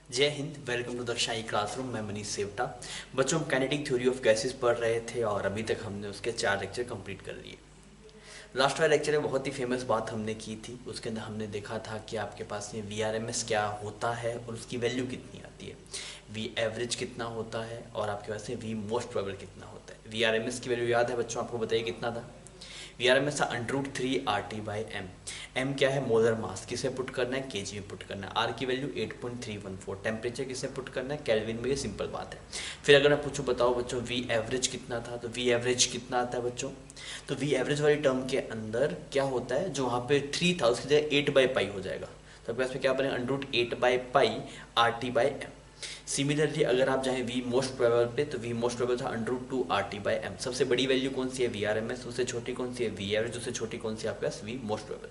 जय Hind. Welcome to the Shahi classroom. मैं मनीष सेवटा। बच्चों, हम काइनेटिक थ्योरी ऑफ गैसेस पढ़ रहे थे और अभी तक हमने उसके 4 लेक्चर कंप्लीट कर लिए। लास्ट वाले लेक्चर में बहुत ही फेमस बात हमने की थी। उसके अंदर हमने देखा था कि आपके पास ये VRMS क्या होता है और उसकी वैल्यू कितनी आती है, V एवरेज कितना होता है और आपके पास में V मोस्ट प्रोबेबल कितना होता है। VRMS की वैल्यू याद है बच्चों? आपको बताइए कितना था? VRMS था √3 RT/m। m क्या है? Molar mass. किसे पुट करना है? केजी में पुट करना है। r की वैल्यू 8.314। टेम्परेचर किसे पुट करना है? केल्विन में। ये सिंपल बात है। फिर अगर मैं पूछूं बताओ बच्चों V एवरेज कितना था, तो V एवरेज कितना आता है बच्चों? तो V एवरेज वाली टर्म के अंदर क्या होता है, जो वहाँ पे 3 था उसकी जगह 8/पाई हो जाएगा। तो आपके पास में क्या बनेगा? √8/पाई RT/m। सिमिलरली अगर आप जाएं V मोस्ट प्रोबेबल पे, तो V मोस्ट प्रोबेबल था √2 RT/m। सबसे बड़ी वैल्यू कौन सी है? VRMS। उससे छोटी कौन सी है? V average. उससे छोटी कौन सी है आपके पास? V most probable.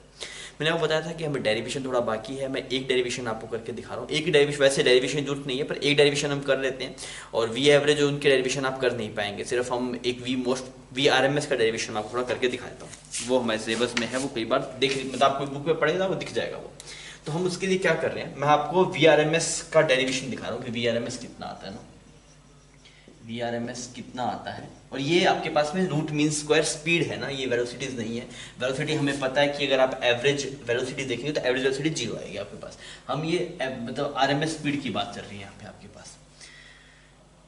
मैंने आपको बताया था कि हमें डेरिवेशन थोड़ा बाकी है। मैं एक डेरिवेशन आपको करके दिखा रहा हूँ। एक डेरिवेशन, वैसे डेरिवेशन की जरूरत नहीं है, पर एक डेरिवेशन हम कर लेते हैं। और V एवरेज और उनके डेरिवेशन आप कर नहीं पाएंगे, सिर्फ हम एक VRMS का डेरिवेशन आपको थोड़ा करके दिखा देता हूँ। वो हमारे सिलेबस में है, वो कई बार देख, मतलब आपको बुक में पढ़ेगा वो दिख जाएगा वो। तो हम उसके लिए क्या कर रहे हैं, मैं आपको VRMS का डेरिवेशन दिखा रहा हूँ कि VRMS कितना आता है ना। VRMS कितना आता है, और ये आपके पास में रूट मीन स्क्वायर स्पीड है ना, ये वेलोसिटीज नहीं है। वेलोसिटी हमें पता है कि अगर आप एवरेज वेलोसिटी देखेंगे तो एवरेज वेलोसिटी 0 आएगी आपके पास। हम ये मतलब RMS स्पीड की बात चल रही है यहाँ पे आपके पास।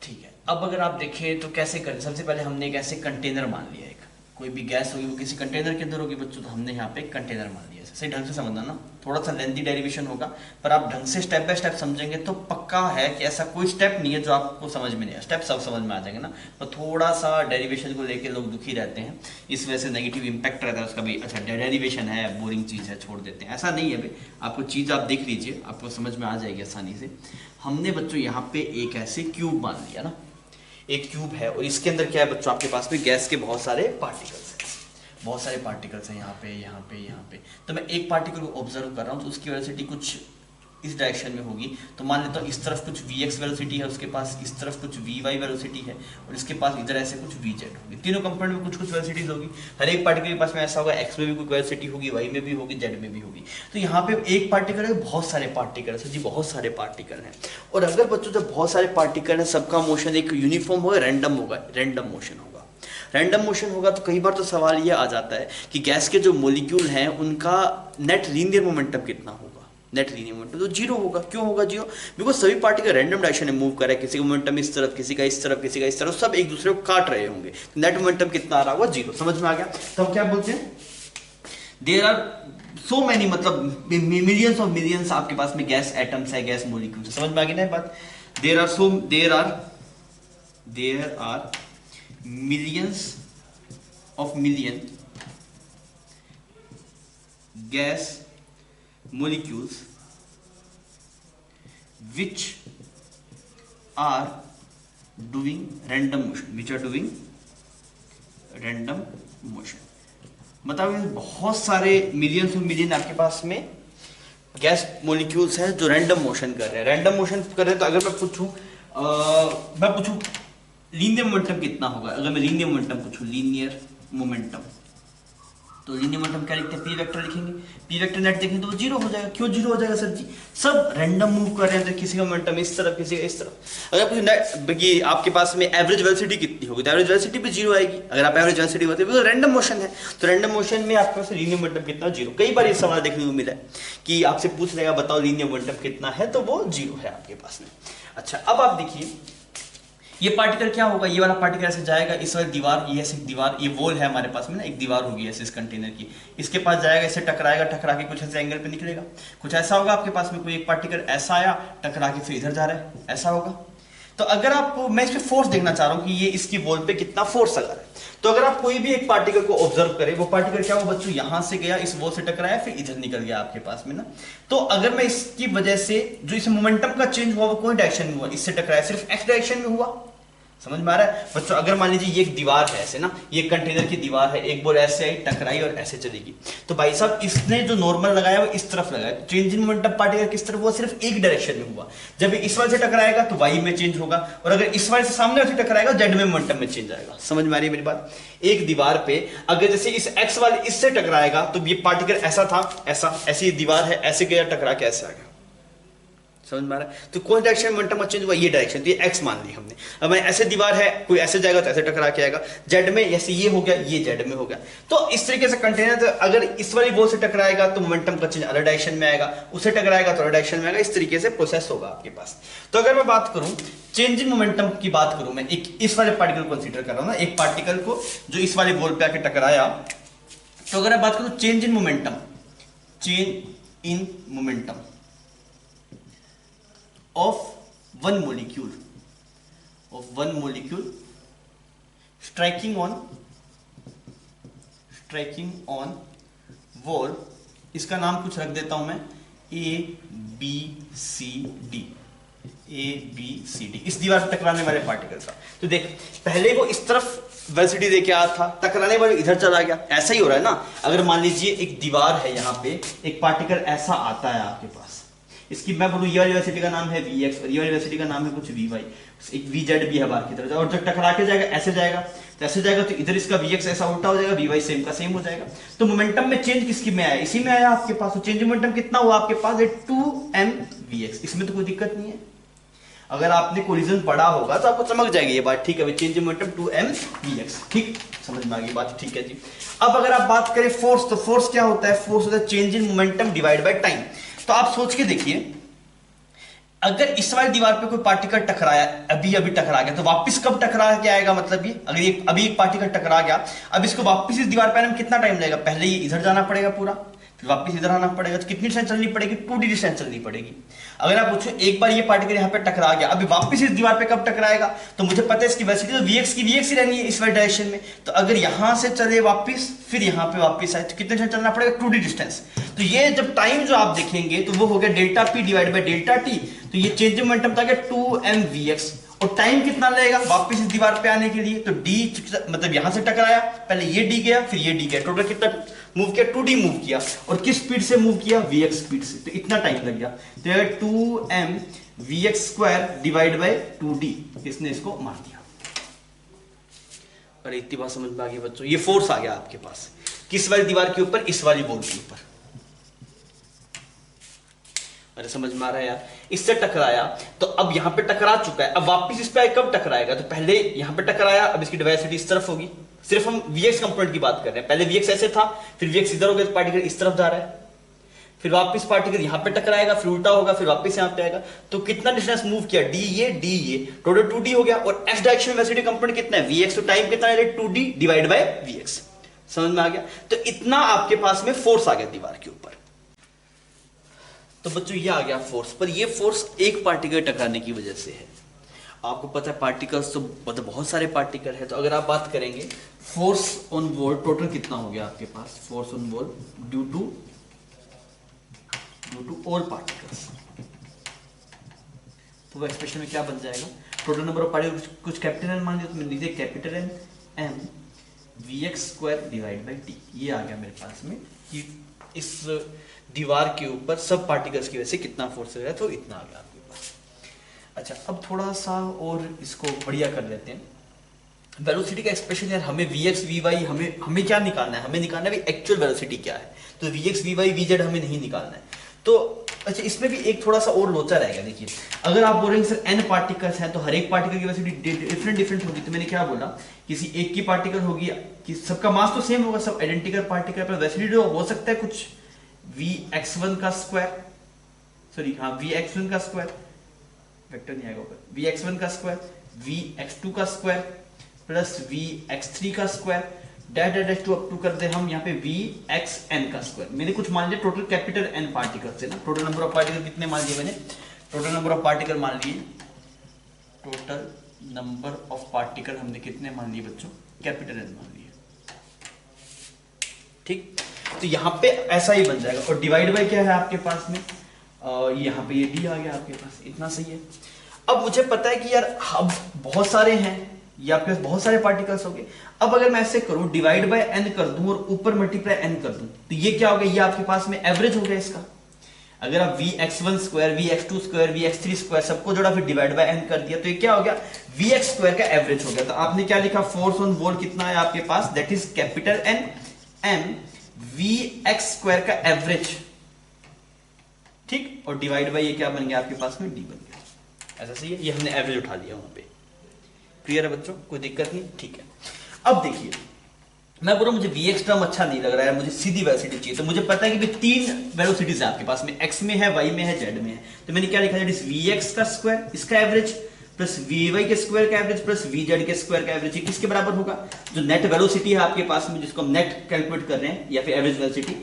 ठीक है, अब अगर आप देखें तो कैसे करें। सबसे पहले हमने एक ऐसे कंटेनर मान लिया, एक कोई भी गैस होगी वो किसी कंटेनर के अंदर होगी बच्चों, तो हमने यहाँ पे कंटेनर मान लिया। सही ढंग से समझना ना, थोड़ा सा लेंथी डेरिवेशन होगा, पर आप ढंग से स्टेप बाय स्टेप समझेंगे तो पक्का है कि ऐसा कोई स्टेप नहीं है जो आपको समझ में नहीं आया। स्टेप सब समझ में आ जाएंगे ना, पर थोड़ा सा डेरिवेशन को लेके लोग दुखी रहते हैं, इस वजह से नेगेटिव इंपैक्ट रहता है उसका भी। अच्छा डेरिवेशन है, बोरिंग चीज़ है, छोड़ देते हैं। ऐसा नहीं है भाई, आपको चीज़ आप देख लीजिए, आपको समझ में आ जाएगी आसानी से। हमने बच्चों यहाँ पे एक ऐसे क्यूब मान लिया ना, एक क्यूब है और इसके अंदर क्या है बच्चों, आपके पास में गैस के बहुत सारे पार्टिकल्स हैं। बहुत सारे पार्टिकल्स हैं यहाँ पे, यहाँ पे, यहाँ पे। तो मैं एक पार्टिकल को ऑब्जर्व कर रहा हूँ, तो उसकी वेलोसिटी कुछ इस डायरेक्शन में होगी। तो मान लेता हूँ इस तरफ कुछ Vx वेलोसिटी है उसके पास, इस तरफ कुछ Vy वेलोसिटी है, और इसके पास इधर ऐसे कुछ Vz होगी। तीनों कंपोनेंट में कुछ कुछ वेलोसिटीज होगी। हर एक पार्टिकल के पास में ऐसा होगा, x में भी कोई वेलोसिटी होगी, y में भी होगी, z में भी होगी। तो यहाँ पे एक पार्टिकल है, बहुत सारे पार्टिकल है जी, बहुत सारे पार्टिकल हैं। और अगर बच्चों जब बहुत सारे पार्टिकल हैं, सबका मोशन एक यूनिफॉर्म होगा, रैंडम होगा, रैंडम मोशन होगा। रैंडम मोशन होगा तो कई बार तो सवाल ये आ जाता है कि गैस के जो मॉलिक्यूल हैं उनका नेट लीनियर मोमेंटम कितना होगा। नेट लीनियर मोमेंटम तो 0 होगा। क्यों होगा 0? बिकॉज सभी पार्टिकल रैंडम डायरेक्शन में मूव कर रहे हैं। किसी का मोमेंटम इस तरफ, किसी का इस तरफ, किसी का इस तरफ, सब एक दूसरे को काट रहे होंगे। नेट मोमेंटम कितना आ रहा होगा? 0। समझ में आ गया? तो हम क्या बोलते हैं, देयर आर सो मैनी, मतलब मिलियंस ऑफ मिलियंस आपके पास में गैस एटम्स है, गैस मॉलिक्यूल्स। समझ में आ गई ना बात? There are millions of million gas molecules which are doing random motion, मतलब बहुत सारे मिलियंस ऑफ मिलियन आपके पास में गैस मॉलिक्यूल्स हैं जो रैंडम मोशन कर रहे हैं। रैंडम मोशन कर रहे हैं, तो अगर मैं पूछूं लीनियर मोमेंटम कितना होगा, अगर मैं लीनियर मोमेंटम पूछूं, लीनियर मोमेंटम, तो लीनियर मोमेंटम क्या लिखते हैं? पी वेक्टर लिखेंगे। पी वेक्टर नेट देखेंगे तो वो 0 हो जाएगा। क्यों 0 हो जाएगा सर जी? सब रैंडम मूव कर रहे हैं, तो किसी का मोमेंटम इस तरफ, किसी का इस तरफ। अगर कुछ आपके पास में एवरेज वेलोसिटी कितनी होगी, तो एवरेज वेलोसिटी भी 0 आएगी। अगर आप एवरेज वेलोसिटी होती है तो रैंडम मोशन है, तो रैंडम मोशन में आपके पास लीनियर मोमेंटम कितना? 0। कई बार ये सवाल देखने को मिला है कि आपसे पूछ लेगा बताओ लीनियर मोमेंटम कितना है, तो वो 0 है आपके पास में। अच्छा, अब आप देखिए ये पार्टिकल क्या होगा, ये वाला पार्टिकल ऐसे जाएगा, इस वाली दीवार, ये ऐसी दीवार, ये वॉल है हमारे पास में ना, एक दीवार होगी ऐसे इस कंटेनर की, इसके पास जाएगा, इसे टकराएगा, टकरा के कुछ ऐसे एंगल पे निकलेगा। कुछ ऐसा होगा आपके पास में, कोई एक पार्टिकल ऐसा आया, टकरा के फिर इधर जा रहा है, ऐसा होगा। तो अगर आप, मैं इस पे फोर्स देखना चाह रहा हूं कि ये इसकी वॉल पे कितना फोर्स लगा है। तो अगर आप कोई भी एक पार्टिकल को ऑब्जर्व करें, वो पार्टिकल क्या हुआ बच्चों, यहां से गया, इस वॉल से टकराया, फिर इधर निकल गया आपके पास में ना। तो अगर मैं इसकी वजह से जो इस मोमेंटम का चेंज हुआ वो कोई डायरेक्शन में हुआ, इससे टकराया सिर्फ एक्स डायरेक्शन में हुआ। समझ में आ रहा है बच्चों? अगर मान लीजिए ये एक दीवार है ऐसे ना, ये कंटेनर की दीवार है, एक बॉल ऐसे आई, टकराई और ऐसे चलेगी, तो भाई साहब इसने जो नॉर्मल लगाया वो इस तरफ लगाया, चेंज इन मोमेंटम पार्टिकल किस तरफ हुआ? सिर्फ एक डायरेक्शन में हुआ। जब इस वाले से टकराएगा तो वाई में चेंज होगा, और अगर इस वाले से सामने से टकराएगा जेड में मोमेंटम में चेंज आएगा। समझ में आ रही है मेरी बात? एक दीवार पे अगर जैसे इस एक्स वाले इससे टकराएगा तो ये पार्टिकल ऐसा था, ऐसा, ऐसी दीवार है, ऐसे गया, टकरा के ऐसे आ गया। समझ में आ रहा है? तो कौन डायरेक्शन में मोमेंटम चेंज हुआ, ये डायरेक्शन, तो ये एक्स मान ली हमने। अब मैं ऐसे दीवार है, कोई ऐसे जाएगा तो ऐसे टकरा के आएगा, जेड में जैसे ये हो गया, ये जेड में हो गया। तो इस तरीके से कंटेनर, तो अगर इस वाली बॉल से टकराएगा तो मोमेंटम का चेंज अलग डायरेक्शन में आएगा, उससे टकराएगा तो अलग डायरेक्शन में आएगा, इस तरीके से प्रोसेस होगा आपके पास। तो अगर मैं बात करूं चेंज इन मोमेंटम की बात करूं, मैं एक इस वाले पार्टिकल को कंसीडर कर रहा हूं ना, एक पार्टिकल को जो इस वाले बॉल पे आके टकराया। तो अगर मैं बात करूं change in momentum, change in momentum of one molecule striking on wall, इसका नाम कुछ रख देता हूं मैं ABCD। इस दीवार से टकराने वाले पार्टिकल का, तो देख पहले वो इस तरफ वेलोसिटी देके आया था, टकराने वाले इधर चला गया। ऐसा ही हो रहा है ना, अगर मान लीजिए एक दीवार है, यहाँ पे एक पार्टिकल ऐसा आता है आपके पास, इसकी मैं बोलूं ये वाली वेलोसिटी का नाम है Vx और ये वाली वेलोसिटी का नाम है कुछ Vy, एक Vz भी है बाहर की तरफ, और जब टकरा के जाएगा ऐसे जाएगा तो ऐसे जाएगा, तो इधर इसका Vx ऐसा उल्टा हो जाएगा, Vy सेम का सेम हो जाएगा। तो मोमेंटम में चेंज किसकी में आया, इसी में आया आपके पास। तो चेंज मोमेंटम कितना हुआ आपके पास, 2mVx, इसमें तो कोई दिक्कत नहीं है। अगर आपने कोलिजन पढ़ा होगा तो आपको समझ जाएगी ये बात, ठीक है, चेंज मोमेंटम 2mVx, ठीक, समझ में आ गई बात, ठीक है जी। अब अगर आप बात करें फोर्स, तो फोर्स क्या होता है, फोर्स होता है change in momentum divide by time. तो आप सोच के देखिए, अगर इस वाली दीवार पे कोई पार्टिकल टकराया, अभी टकरा गया, तो वापस कब टकरा के आएगा, मतलब ये अगर ये अभी एक पार्टिकल टकरा गया, अब इसको वापस इस दीवार पे आने में कितना टाइम लगेगा, पहले ये इधर जाना पड़ेगा पूरा, फिर वापस इधर आना पड़ेगा, तो कितनी डिस्टेंस चलनी पड़ेगी, 2D डिस्टेंस चलनी पड़ेगी। अगर आप पूछो एक बार ये पार्टिकल यहाँ पे टकरा गया, अभी वापस इस दीवार पे कब टकराएगा, तो मुझे पता है इसकी वेलोसिटी तो Vx की Vx ही रहनी है इस वाली डायरेक्शन में। तो अगर यहाँ से चले वापस, फिर यहाँ पे वापस आए, तो कितने डिस्टेंस चलना पड़ेगा, 2D डिस्टेंस। तो ये जब टाइम जो आप देखेंगे तो वो हो गया delta P divide by delta T। तो ये चेंज मोमेंटम था 2mVx, और टाइम कितना लगेगा वापस इस दीवार पे आने के लिए, तो d मतलब यहां से टकराया, पहले ये d गया फिर ये d गया, टोटल कितना मूव किया, 2d मूव किया, और किस स्पीड से मूव किया, Vx स्पीड से, तो इतना टाइम लग गया। तो अगर 2mVx square divide bye 2d, इसने इसको मार दिया। अरे इतनी बात समझ में आ गई बच्चों, ये फोर्स आ गया आपके पास किस वाली दीवार के ऊपर, इस वाली बॉल के ऊपर। अरे समझ में आ रहा है यार, इससे टकराया तो अब यहां पे टकरा चुका है, अब वापस इस पे कब टकराएगा, तो पहले यहां पे टकराया, अब इसकी वेलोसिटी इस तरफ होगी। सिर्फ हम Vx कंपोनेंट की बात कर रहे हैं, पहले Vx ऐसे था, फिर Vx इधर हो गया, तो पार्टिकल इस तरफ जा रहा है, फिर वापस पार्टिकल यहां पे टकराएगा, फिर उल्टा होगा, फिर वापस यहां पे आएगा। तो कितना डिस्टेंस मूव किया, d ये टोटल 2d हो गया, और x डायरेक्शन में वेलोसिटी कंपोनेंट कितना है, Vx, तो टाइम कितना है, 2d डिवाइड बाय Vx। समझ में आ गया, तो इतना आपके पास में फोर्स आ गया दीवार के ऊपर। तो बच्चों ये आ गया फोर्स, पर ये फोर्स एक पार्टिकल टकराने की वजह से है। आपको पता है पार्टिकल्स तो मतलब बहुत सारे पार्टिकल है, तो अगर आप बात करेंगे फोर्स ऑन वॉल, टोटल कितना हो गया आपके पास, force on wall due to all particles, तो वो एक्सप्रेशन में क्या बन जाएगा, टोटल नंबर ऑफ पार्टिकल्स, कुछ कैपिटल एन मान लिया, तो मैंने लिख दिया capital N m Vx square divide by t. ये आ गया मेरे पास में कि इस दीवार के ऊपर सब पार्टिकल्स की वजह से कितना फोर्स है, तो इतना आ गया आपके पास। अच्छा, अब थोड़ा सा और इसको बढ़िया कर लेते हैं। वेलोसिटी का एक्सप्रेशन यार, हमें Vx Vy हमें क्या निकालना है, हमें निकालना है एक्चुअल वेलोसिटी क्या है, तो Vx Vy Vz हमें नहीं निकालना है। तो अच्छा, इसमें भी एक थोड़ा सा और लोचा रहेगा। देखिए, अगर आप बोल रहे हैं सर n पार्टिकल्स हैं तो हर एक पार्टिकल की वेलोसिटी डिफरेंट होगी, तो मैंने क्या बोला, किसी एक की पार्टिकल होगी कि सबका मास तो सेम होगा, सब आइडेंटिकल पार्टिकल, पर वेलोसिटी जो हो सकता है कुछ Vx1 का स्क्वायर, सॉरी हाँ Vx1 का स्क्वायर, वेक्टर नहीं आएगा ऊपर, Vx1 का स्क्वायर, Vx2 का स्क्वायर प्लस Vx3 का square, dash two up to कर दे हम यहाँ पे Vxn का स्क्वायर। मैंने कुछ मान लिया टोटल कैपिटल n पार्टिकल से ना, टोटल नंबर ऑफ पार्टिकल कितने मान लिए मैंने, टोटल नंबर ऑफ पार्टिकल मान लिए, टोटल नंबर ऑफ पार्टिकल हमने कितने मान लिए बच्चों, कैपिटल n मान लिए, ठीक। तो यहाँ पे ऐसा ही बन जाएगा, और डिवाइड बाय क्या है आपके पास में, यहाँ पे ये d आ गया आपके पास, इतना सही है। अब मुझे पता है कि यार अब बहुत सारे हैं, ये आपके पास बहुत सारे पार्टिकल्स हो गए। अब अगर मैं ऐसे करूं, डिवाइड बाय n कर दूं और ऊपर मल्टीप्लाई n कर दूं, तो ये क्या हो गया, ये आपके पास में एवरेज हो गया इसका। अगर आप Vx1 square, Vx2 square, Vx3 square सबको जोड़ा, फिर डिवाइड बाय n कर दिया, तो ये क्या हो गया, Vx स्क्वायर का एवरेज हो गया। तो आपने क्या लिखा, फोर्स ऑन वॉल कितना है आपके पास, that is capital N m Vx square का एवरेज ठीक, और डिवाइड बाई ये क्या बन गया आपके पास में, डी बन गया। ऐसा सही है, ये हमने एवरेज उठा लिया वहां पे। क्लियर है बच्चों, कोई दिक्कत नहीं, ठीक है। अब देखिए मैं बोल रहा हूँ मुझे वी एक्स टर्म अच्छा नहीं लग रहा है, मुझे सीधी वेलोसिटी चाहिए। तो मुझे पता है कि तीन वेलोसिटीज है आपके पास में, एक्स में है, वाई में है, जेड में है। तो मैंने क्या लिखा है, वी एक्स का स्क्वायर इसका एवरेज प्लस वी वाई के स्क्वायर का एवरेज प्लस वी जेड के स्क्वायर का एवरेज, किसके बराबर होगा, जो नेट वेलोसिटी है आपके पास में, जिसको हम नेट कैलकुलेट कर रहे हैं, या फिर एवरेज वेलोसिटी,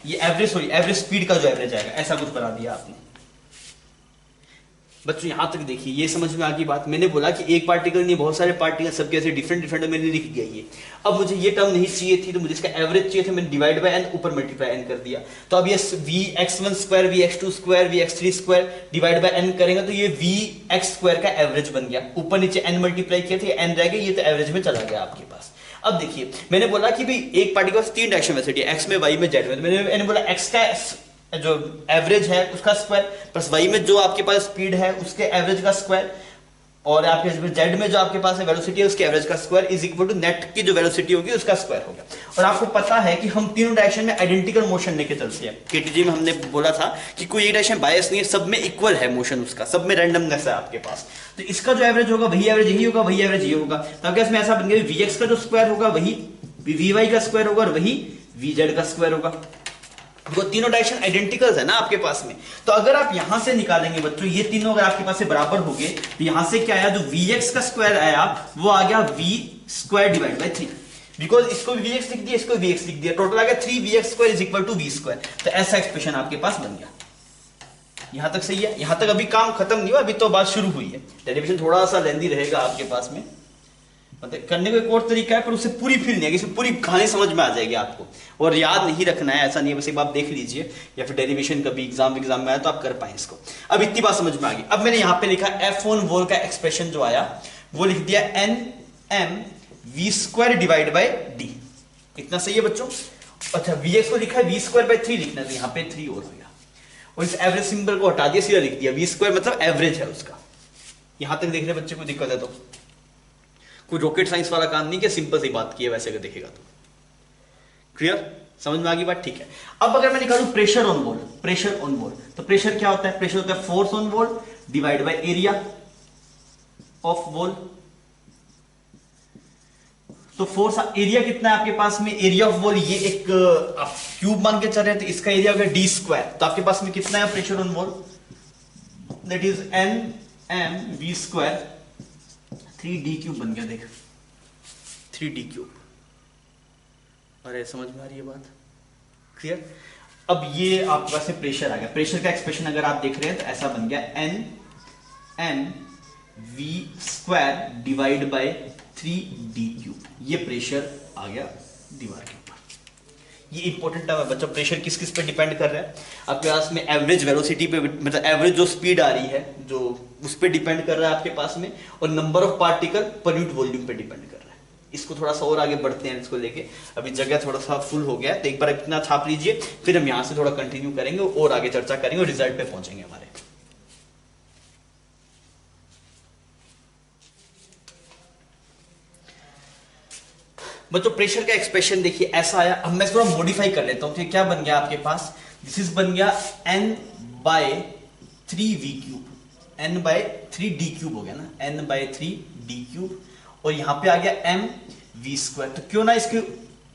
ये एवरेज सॉरी एवरेज स्पीड का जो एवरेज आएगा, ऐसा कुछ बना दिया आपने। बच्चों यहां तक देखिए, ये समझ में आ गई बात। मैंने बोला कि एक पार्टिकल नहीं, बहुत सारे पार्टिकल, सबके ऐसे डिफरेंट डिफरेंट मैंने लिख दिया ये। अब मुझे ये टर्म नहीं चाहिए थी, तो मुझे इसका एवरेज चाहिए था, मैंने डिवाइड बाय एन ऊपर मल्टीप्लाई एन कर दिया। तो अब ये V X one square, V X two square, V X three square divide by N करेंगे तो ये वी एक्स स्क्वायर का एवरेज बन गया। ऊपर नीचे एन मल्टीप्लाई किया था, एन रह गया, ये तो एवरेज में चला गया आपके पास। अब देखिए मैंने बोला कि भाई एक पार्टिकल तीन डायरेक्शन वेलोसिटी है, एक्स में, वाई में, जेड में। मैंने बोला एक्स का जो एवरेज है उसका स्क्वायर प्लस वाई में जो आपके पास स्पीड है उसके एवरेज का स्क्वायर, और आपके जेड में जो आपके पास है वेलोसिटी है उसके एवरेज का square is equal to net की जो वेलोसिटी होगी उसका स्क्वायर होगा। और आपको पता है कि हम तीनों डायरेक्शन में आइडेंटिकल मोशन लेके चलते हैं। केटीजी में हमने बोला था कि कोई एक डायरेक्शन बायस नहीं है, सब में इक्वल है मोशन उसका, सब में रैंडमनेस है आपके पास। तो इसका जो एवरेज होगा वही एवरेज यही होगा, वही एवरेज ये होगा। तो अब इसमें ऐसा बन गया वी एक्स का जो स्क्वायर होगा वही वी वाई का स्क्वायर होगा और वही वी जेड का स्क्वायर होगा। वो तीनों डायरेक्शन आइडेंटिकल्स है ना आपके पास में। तो अगर आप यहां से निकालेंगे बच्चों, ये तीनों अगर आपके पास से बराबर हो गए, तो यहां से क्या आया, जो Vx का स्क्वायर आया वो आ गया v square divide bye 3, because इसको Vx लिख दिया, इसको Vx लिख दिया, टोटल आ गया 3Vx square is equal to v square. तो ऐसा एक्सप्रेशन आपके पास बन गया। यहां तक सही है, यहां तक अभी काम खत्म नहीं हुआ, अभी तो बात शुरू हुई है। डेरिवेशन थोड़ा सा लेंदी रहेगा आपके पास में, मतलब करने का एक और तरीका है, पर उससे पूरी फील नहीं है, इसमें पूरी कहानी समझ में आ जाएगी आपको। और याद नहीं रखना है ऐसा नहीं है, बस एक बार देख लीजिए, या फिर डेरिवेशन कभी एग्जाम में आया तो आप कर पाए इसको। अब इतनी बात समझ में आ गई। अब मैंने यहाँ पे लिखा F1 वोल का एक्सप्रेशन जो आया वो लिख दिया n m v square divide bye d। इतना सही है बच्चों। अच्छा Vx को लिखा है v स्क्वायर बाय 3 लिखना, तो यहाँ पे 3 और हो गया, और इस एवरेज सिंबल को हटा दिया, सीधा लिख दिया v स्क्वायर मतलब एवरेज है उसका। यहां तक देख रहे बच्चे को दिक्कत है तो कोई रॉकेट साइंस वाला काम नहीं, कि सिंपल सी बात की है वैसे अगर देखेगा तो। क्लियर, समझ में आ गई बात, ठीक है। अब अगर मैं निकालूं pressure on wall, pressure on wall, तो प्रेशर क्या होता है, प्रेशर होता है force on wall divide by area of wall. तो फोर्स एरिया कितना है आपके पास में, एरिया ऑफ वॉल, ये एक आप क्यूब मान के चल रहे हैं, तो इसका एरिया हो गया डी स्क्वायर। तो आपके पास में कितना है pressure on wall, that is N M V square 3d cube बन गया, देख 3d क्यूब। अरे समझ में आ रही है बात, क्लियर। अब ये आपके पास में प्रेशर आ गया, प्रेशर का एक्सप्रेशन अगर आप देख रहे हैं तो ऐसा बन गया n m v square divide bye 3d cube. ये प्रेशर आ गया दीवार के ऊपर। ये इंपॉर्टेंट टर्म है बच्चों, प्रेशर किस किस पे डिपेंड कर रहा है आपके पास में, एवरेज वेलोसिटी पे, मतलब एवरेज जो स्पीड आ रही है जो उस पे डिपेंड कर रहा है आपके पास में, और number of particle per unit volume पे डिपेंड कर रहा है। इसको थोड़ा सा और आगे बढ़ते हैं इसको लेके, अभी जगह थोड़ा सा फुल हो गया है, तो एक बार इतना छाप लीजिए, फिर हम यहाँ से थोड़ा कंटिन्यू करेंगे और आगे चर्चा करेंगे और रिजल्ट पे पहुंचेंगे हमारे। बच्चों प्रेशर का एक्सप्रेशन देखिए ऐसा आया। अब मैं थोड़ा मॉडिफाई कर लेता हूं, तो क्या बन गया आपके पास, दिस इज बन गया n by 3v cube, n by 3d cube हो गया ना, n बाय 3d क्यूब, और यहां पे आ गया m v स्क्वायर। तो क्यों ना इसके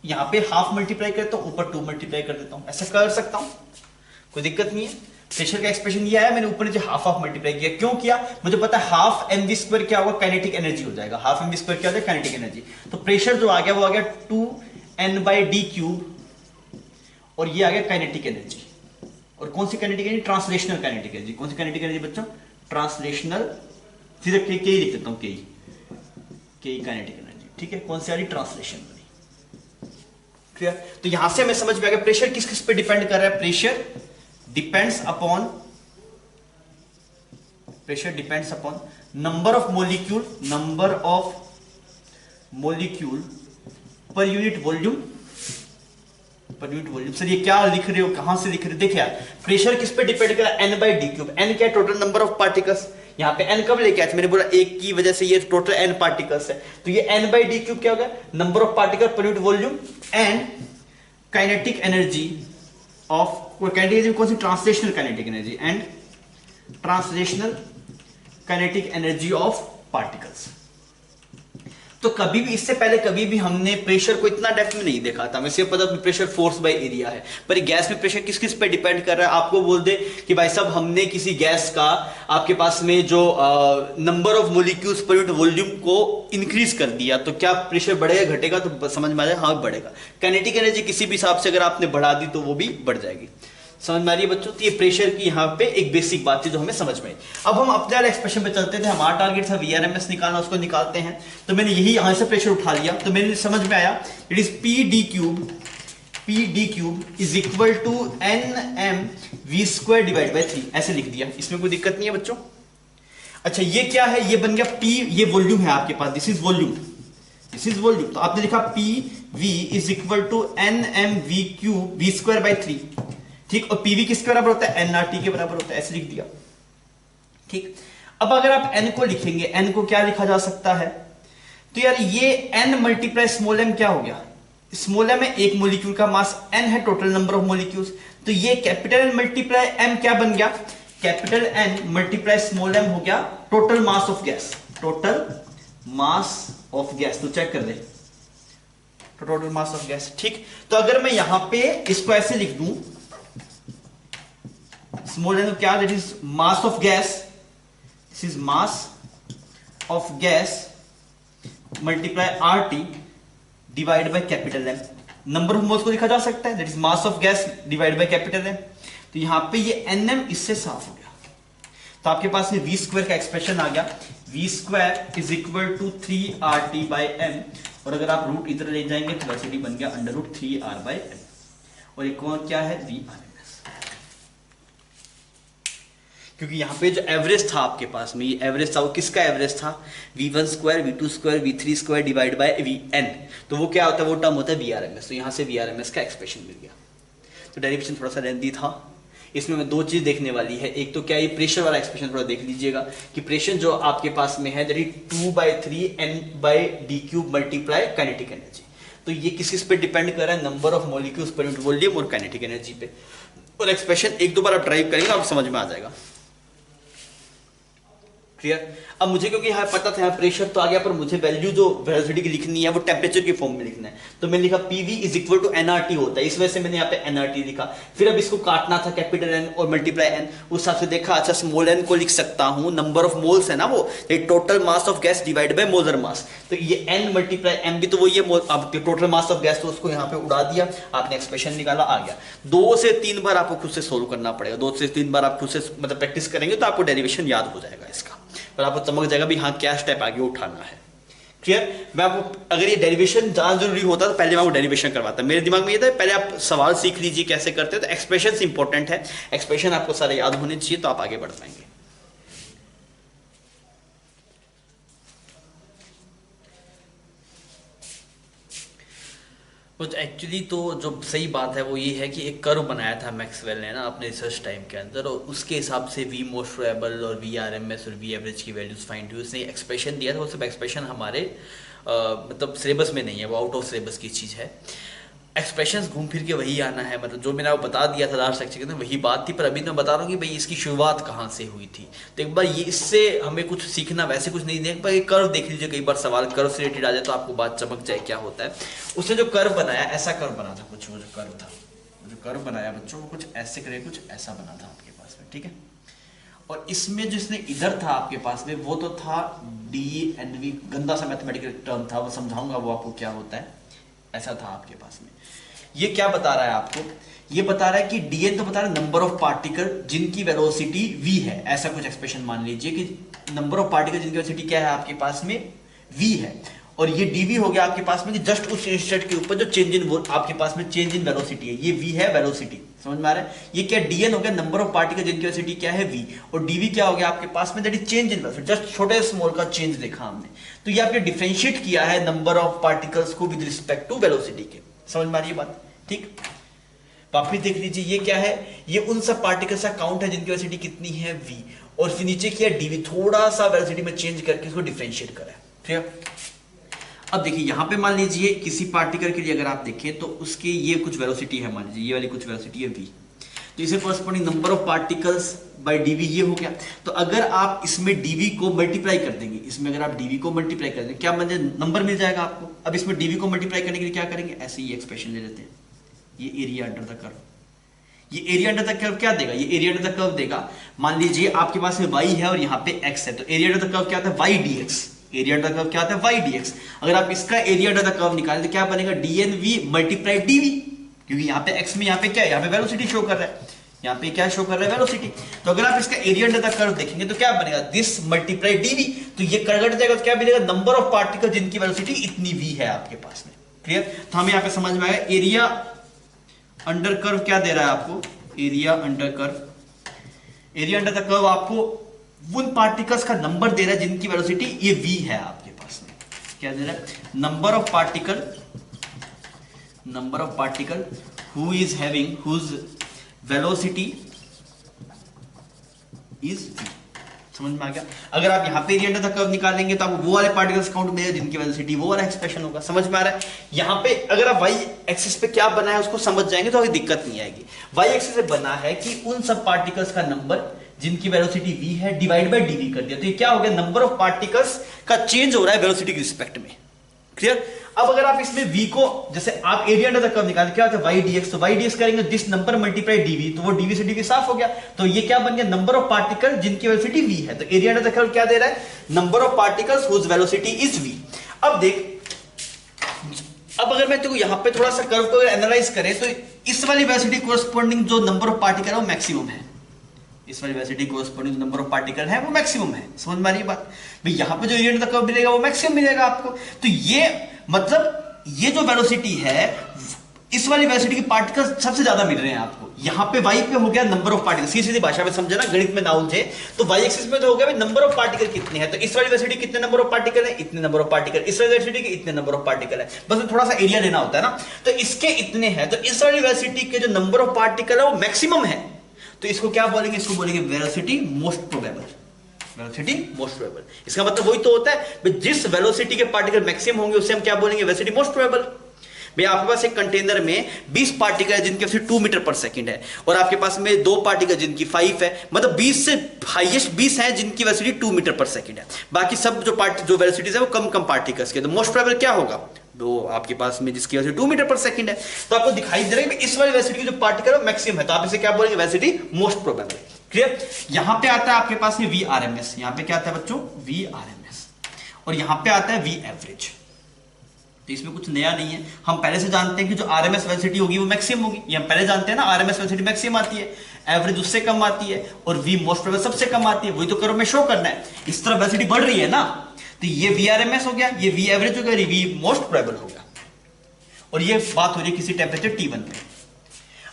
यहां पे हाफ मल्टीप्लाई करता हूं, ऊपर 2 मल्टीप्लाई कर देता हूं, ऐसा कर सकता हूं, कोई दिक्कत नहीं है। प्रेशर का एक्सप्रेशन ये आया, मैंने ऊपर नीचे हाफ हाफ मल्टीप्लाई किया, क्यों किया, मुझे पता है हाफ mv स्क्वायर क्या होगा, काइनेटिक एनर्जी हो जाएगा। हाफ mv स्क्वायर क्या हो जाएगा, काइनेटिक एनर्जी। तो प्रेशर जो आ गया वो आ गया 2n बाय d क्यूब, और ये आ गया काइनेटिक एनर्जी। और कौन सी kinetic energy, translational kinetic energy. कौन सी काइनेटिक एनर्जी बच्चों, ट्रांसलेशनल, सीधे के ही लिख देता हूं, के ही काइनेटिक एनर्जी, ठीक है। कौन सी आ रही, ट्रांसलेशन वाली, क्लियर। तो यहां से हमें समझ में आ गया प्रेशर किस किस पे डिपेंड कर रहा है, pressure depends upon number of molecule per unit volume। Sir ये क्या लिख रहे हो, कहां से लिख रहे हो, देखिए यार प्रेशर किस पे डिपेंड कर रहा है, n by D cube. n क्या है, टोटल नंबर ऑफ पार्टिकल्स। यहाँ पे n कब लेके आए थे, मैंने बोला एक की वजह से ये टोटल n पार्टिकल्स है, तो ये n बाई डी क्यूब क्या होगा, number of particle per unit volume, and kinetic energy of और काइनेटिक एनर्जी कौन सी, translational kinetic energy and translational kinetic energy of particles. तो कभी भी इससे पहले कभी भी हमने प्रेशर को इतना डेप्थ में नहीं देखा था, हमें सिर्फ पता प्रेशर फोर्स बाय एरिया है, पर गैस में प्रेशर किस किस पे डिपेंड कर रहा है। आपको बोल दे कि भाई साहब हमने किसी गैस का आपके पास में जो नंबर ऑफ मोलिक्यूल्स पर यूनिट वॉल्यूम को इंक्रीज कर दिया तो क्या प्रेशर बढ़ेगा घटेगा, तो समझ में आ जाएगा हाँ बढ़ेगा। काइनेटिक एनर्जी किसी भी हिसाब से अगर आपने बढ़ा दी तो वो भी बढ़ जाएगी। समझ में आ रही है बच्चों, तो ये प्रेशर की यहाँ पे एक बेसिक बात थी जो हमें समझ में आई। अब हम अपने वाले एक्सप्रेशन पे चलते थे, हमारा टारगेट था वीआरएमएस निकालना, उसको निकालते हैं। तो मैंने यही यहाँ से प्रेशर उठा लिया, तो मैंने समझ में आया it is P D cube is equal to N M V square divide by 3, ऐसे लिख दिया, इसमें कोई दिक्कत नहीं है बच्चों। अच्छा ये क्या है, ये बन गया पी, ये वॉल्यूम है आपके पास, this is volume, this is volume. तो आपने लिखा P V is equal to N M v cube v square by 3, ठीक। और पीवी किसके बराबर होता है, एनआरटी के बराबर होता है, ऐसे लिख दिया, ठीक। अब अगर आप एन को लिखेंगे, एन को क्या लिखा जा सकता है, तो यार ये एन मल्टीप्लाई स्मॉल एम क्या हो गया, स्मॉल एम है एक मोलिक्यूल का मास, एन है टोटल नंबर ऑफ मोलिक्यूल्स, तो ये कैपिटल एन मल्टीप्लाई एम क्या बन गया, capital N multiply small M हो गया total mass of gas, total mass of gas. तो चेक कर दे, तो टोटल मास ऑफ गैस, ठीक। तो अगर मैं यहां पे इसको ऐसे लिख दूं स्मॉल एन क्या, that is mass of gas, this is mass of gas multiply R T divide by capital M. Number of moles को लिखा जा सकता है, that is mass of gas divide by capital M. तो यहां पे ये एन एम इससे साफ हो गया, तो आपके पास में वी स्क्वायर का एक्सप्रेशन आ गया, V square is equal to 3RT by M, और अगर आप रूट इधर ले जाएंगे तो वेलोसिटी बन गया under root 3R bye M, और एक कौन क्या है वी आर, क्योंकि यहां पे जो एवरेज था आपके पास में, ये एवरेज था, वो किसका एवरेज था, v1 square v2 square v3 square divide bye vn, तो वो क्या होता है, वो टर्म होता है वीआरएमएस। तो यहां से वीआरएमएस का एक्सप्रेशन मिल गया। तो डेरिवेशन थोड़ा सा लेंथी था, इसमें मैं दो चीज देखने वाली है, एक तो क्या ये प्रेशर वाला एक्सप्रेशन थोड़ा देख लीजिएगा कि प्रेशर जो आपके पास में है that is 2/3 n/d³ multiply kinetic energy. तो ये किस पे डिपेंड कर रहा है, नंबर ऑफ मॉलिक्यूल्स पर यूनिट वॉल्यूम और काइनेटिक एनर्जी पे। और एक्सप्रेशन एक दो बार आप ड्राइव करेंगे आपको समझ में आ जाएगा, क्लियर। अब मुझे क्योंकि यहाँ पता था यहाँ प्रेशर तो आ गया, पर मुझे वैल्यू जो वेलोसिटी की लिखनी है वो टेम्परेचर की फॉर्म में लिखना है, तो मैंने लिखा PV is equal to NRT होता है, इस वजह से मैंने यहाँ पे एनआरटी लिखा। फिर अब इसको काटना था कैपिटल एन और मल्टीप्लाई एन, उस हिसाब से देखा अच्छा स्मॉल एन को लिख सकता हूँ, नंबर ऑफ मोल्स है ना वो, total mass of gas divide by molar mass, तो ये एन मल्टीप्लाई एम भी तो वही है, अब टोटल मास ऑफ गैस, तो उसको यहाँ पे उड़ा दिया, आपने एक्सप्रेशन निकाला, आ गया। 2 से 3 बार आपको खुद से सोल्व करना पड़ेगा, 2 से 3 बार आप खुद से मतलब प्रैक्टिस करेंगे तो आपको डेरिवेशन याद हो जाएगा इसका, और आपको चमक जाएगा भी हाँ क्या स्टेप आगे उठाना है, क्लियर। मैं आपको अगर ये डेरिवेशन ज्यादा जरूरी होता तो पहले मैं आपको डेरिवेशन करवाता, मेरे दिमाग में ये था पहले आप सवाल सीख लीजिए कैसे करते हैं, तो एक्सप्रेशन इंपॉर्टेंट है, एक्सप्रेशन आपको सारे याद होने चाहिए तो आप आगे बढ़ पाएंगे। कुछ एक्चुअली तो जो सही बात है वो ये है कि एक कर्व बनाया था मैक्सवेल ने ना अपने रिसर्च टाइम के अंदर, और उसके हिसाब से वी मोस्ट प्रोबेबल और वी आरएमएस और वी एवरेज की वैल्यूज फाइंड हुई, उसने एक्सप्रेशन दिया था। वो सब एक्सप्रेशन हमारे मतलब सिलेबस में नहीं है, वो आउट ऑफ सिलेबस की चीज़ है। एक्सप्रेशंस घूम फिर के वही आना है, मतलब जो मैंने आपको बता दिया था लास्ट लेक्चर के अंदर वही बात थी, पर अभी मैं बता रहा हूँ कि भाई इसकी शुरुआत कहाँ से हुई थी। तो एक बार ये इससे हमें कुछ सीखना वैसे कुछ नहीं, एक बार ये कर्व देख लीजिए, कई बार सवाल कर्व से रिलेटेड आ जाए तो आपको बात चमक जाए क्या होता है। उसने जो कर्व बनाया ऐसा कर्व बना था कुछ, वो जो कर्व था, जो कर्व बनाया बच्चों कुछ ऐसे करे, कुछ ऐसा बना था आपके पास में, ठीक है। और इसमें जो इसने इधर था आपके पास में वो तो था DNV, गंदा सा मैथमेटिकल टर्म था, वो समझाऊंगा वो आपको क्या होता है, ऐसा था आपके पास में। ये क्या बता रहा है आपको, ये बता रहा है कि dn तो बता रहा है नंबर ऑफ पार्टिकल जिनकी वेलोसिटी v है, ऐसा कुछ एक्सप्रेशन मान लीजिए कि नंबर ऑफ पार्टिकल जिनकी वेलोसिटी क्या है आपके पास में v है, और ये dv हो गया आपके पास में कि जस्ट उस इंस्टेंट के ऊपर जो चेंज इन आपके पास में चेंज इन वेलोसिटी है, ये v है वेलोसिटी, समझ में आ रहा है। ये क्या dn हो गया नंबर ऑफ पार्टिकल जिनकी वेलोसिटी क्या है v, और dv क्या हो गया आपके पास में that is change in velocity, just छोटे स्मॉल का चेंज देखा हमने, तो ये आपने डिफरेंशिएट किया है नंबर ऑफ पार्टिकल्स को विद रिस्पेक्ट टू वेलोसिटी के, समझ में आ रही है बात, ठीक। वापिस देख लीजिए ये क्या है, ये उन सब पार्टिकल्स का काउंट है जिनकी वेलोसिटी कितनी है v, और फिर नीचे किया dv, थोड़ा सा वेलोसिटी में चेंज करके इसको डिफरेंशिएट करा है, ठीक है। अब देखिए यहां पे मान लीजिए किसी पार्टिकल के लिए अगर आप देखें तो उसकी ये कुछ वेलोसिटी है, मान लीजिए ये वाली कुछ वेलोसिटी है v, तो इसे corresponding number of particles by DV ये हो गया। तो अगर आप इसमें डीवी को मल्टीप्लाई कर देंगे, इसमें अगर आप डीवी को मल्टीप्लाई कर देंगे क्या बन जाए, नंबर मिल जाएगा आपको। अब इसमें डीवी को मल्टीप्लाई करने के लिए क्या करेंगे, ऐसे ही एक्सप्रेशन ले लेते हैं, ये एरिया अंडर द कर्व, ये एरिया अंडर द कर्व क्या देगा, ये एरिया अंडर द कर्व देगा। मान लीजिए आपके पास में y है और यहाँ पे x है, तो एरिया अंडर द कर्व क्या आता है, y dx। Area under the curve क्या आता है, y dx। अगर आप इसका एरिया अंडर द कर्व निकालें तो क्या बनेगा, dnv मल्टीप्लाई dv, क्योंकि यहाँ पे x में यहाँ पे क्या है, यहाँ पे वेलोसिटी शो कर रहा है, यहाँ पे क्या शो कर रहा है, वेलोसिटी। तो अगर आप इसका एरिया अंडर द कर्व देखेंगे तो क्या बनेगा, दिस मल्टीप्लाई dv। तो ये कट जाएगा तो क्या मिलेगा, नंबर ऑफ पार्टिकल जिनकी वेलोसिटी इतनी v है आपके पास में। क्लियर। तो हमें यहाँ पे समझ में आया एरिया अंडर कर्व क्या दे रहा है आपको, area under curve, area under the curve आपको उन पार्टिकल्स का नंबर दे रहा है जिनकी वेलोसिटी ये v है आपके पास में। क्या दे रहा है, number of particle who is having whose velocity is v। समझ में आ गया। अगर आप यहाँ पे एरिया अंडर द कर्व निकालेंगे तो आपको वो वाले पार्टिकल्स काउंट मिलेगा जिनकी वेलोसिटी, वो वाला एक्सप्रेशन होगा। समझ में आ रहा है। यहाँ पे अगर आप y एक्सिस पे क्या बना है उसको समझ जाएंगे तो कोई दिक्कत नहीं आएगी। y एक्सिस पे बना है कि उन सब पार्टिकल्स का नंबर जिनकी वेलोसिटी v है डिवाइड बाय dv कर दिया, तो ये क्या हो गया, नंबर ऑफ पार्टिकल्स का चेंज हो रहा है वेलोसिटी के रिस्पेक्ट में। क्लियर। अब अगर आप इसमें v को, जैसे आप एरिया अंडर द कर्व निकालते क्या होता है, y dx, तो y dx करेंगे दिस नंबर मल्टीप्लाई dv, तो वो dv से dv साफ हो गया। तो ये क्या बन गया, नंबर ऑफ पार्टिकल जिनकी वेलोसिटी v है। तो एरिया अंडर द कर्व क्या दे रहा है, number of particles whose velocity is v। अब देख, अब अगर मैं तेको यहां पे थोड़ा सा कर्व को एनालाइज करें तो इस वाली वेलोसिटी कोरस्पॉन्डिंग जो नंबर ऑफ पार्टिकल है वो मैक्सिमम है, इस वाली वेलोसिटी कोरस्पॉन्डिंग जो नंबर ऑफ पार्टिकल है वो मैक्सिमम है। समझ में आ रही है बात भाई, यहां पे जो एरिया अंडर द कर्व मिलेगा वो मैक्सिमम मिलेगा आपको। तो ये मतलब ये जो वेलोसिटी है, इस वाली वेलोसिटी के पार्टिकल्स सबसे ज्यादा मिल रहे हैं आपको। यहां पे y पे हो गया नंबर ऑफ पार्टिकल, सीधी भाषा में समझे ना, गणित में ना उलझे। तो y एक्सिस में तो हो गया भाई नंबर ऑफ पार्टिकल कितने हैं, तो इस वाली वेलोसिटी कितने नंबर ऑफ पार्टिकल है, इतने नंबर ऑफ पार्टिकल, इस वाली वेलोसिटी के इतने नंबर ऑफ पार्टिकल है, बस थोड़ा सा एरिया लेना होता है ना। तो इसके इतने हैं, तो इस वाली वेलोसिटी के जो नंबर ऑफ पार्टिकल है वो मैक्सिमम है, तो इसको क्या बोलेंगे, इसको बोलेंगे velocity most probable. Velocity most probable, इसका मतलब वही तो होता है जिस वेलोसिटी के पार्टिकल मैक्सिमम होंगे उसे हम क्या बोलेंगे, वेलोसिटी मोस्ट प्रोबेबल। भाई आपके पास एक कंटेनर में 20 पार्टिकल है जिनकी वेलोसिटी 2 मीटर पर सेकंड है, और आपके पास में 2 पार्टिकल जिनकी 5 है, मतलब 20 से हाईएस्ट 20 है जिनकी वेलोसिटी 2 मीटर पर सेकंड है। बाकी सब जो वेलोसिटीज है वो कम कम पार्टिकल्स के। तो मोस्ट प्रोबेबल क्या होगा, वो आपके पास में जिसकी वेलोसिटी 2 मीटर पर सेकंड है। तो आपको दिखाई दे रहा है इस वाली वेलोसिटी की जो पार्टिकल है मैक्सिमम है, तो आप इसे क्या बोलेंगे, वेलोसिटी मोस्ट प्रोबेबल। क्लियर। यहां पे आता है आपके पास में VRMS, यहां पे क्या आता है बच्चों, VRMS, और यहां पे आता है V एवरेज। तो इसमें कुछ नया नहीं है, हम पहले से जानते हैं कि जो RMS वेलोसिटी होगी वो मैक्सिमम होगी, ये हम पहले जानते हैं ना, RMS वेलोसिटी मैक्सिमम आती है, एवरेज उससे कम आती है, और V मोस्ट प्रोबेबल सबसे कम आती है। वही तो कर्व में शो करना है, इस तरह वेलोसिटी बढ़ रही है ना, तो ये VRMS हो गया, ये V एवरेज हो गया, ये V मोस्ट प्रोबेबल हो गया। और ये बात हो रही है किसी टेम्परेचर T1 पे।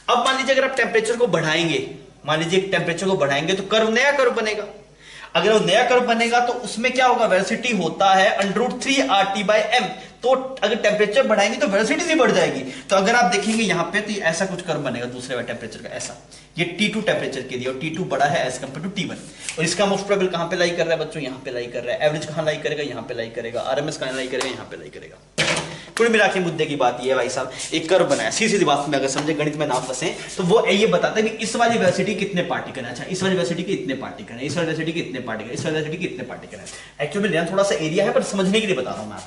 अब मान लीजिए अगर आप टेम्परेचर को बढ़ाएंगे, मान लीजिए टेम्परेचर को बढ़ाएंगे तो कर्व, नया कर्व बनेगा। अगर वो नया कर्व बनेगा तो उसमें क्या होगा, वेलोसिटी होता है √3 RT/m। तो अगर टेम्परेचर बढ़ाएंगे तो वेलोसिटी भी बढ़ जाएगी। तो अगर आप देखेंगे यहां पे तो ऐसा कुछ कर्व बनेगा दूसरे वाले टेम्परेचर का, ऐसा। ये T2 टेम्परेचर के लिए, और T2 बड़ा है एज कंपेयर टू T1। और इसका मोस्ट प्रोबेबल कहां पे लाई कर रहा है बच्चों, यहां पे लाई कर रहा है। एवरेज कहां लाई करेगा, यहां पे लाई करेगा। RMS कहां लाई करेगा, यहां पे लाई करेगा। कुल मिला के मुद्दे की बात ये है भाई साहब, एक कर्व बनाया, सीधी बात में अगर समझे, गणित में ना फंसे, तो वो ये बताता है कि इस वाली वेलोसिटी कितने पार्टिकल है, अच्छा इस वाली वेलोसिटी के इतने पार्टिकल है, इस वाली वेलोसिटी के इतने पार्टिकल, इस वाली वेलोसिटी के इतने पार्टिकल है। एक्चुअली लेना थोड़ा सा एरिया है, पर समझने के लिए बता रहा हूं मैं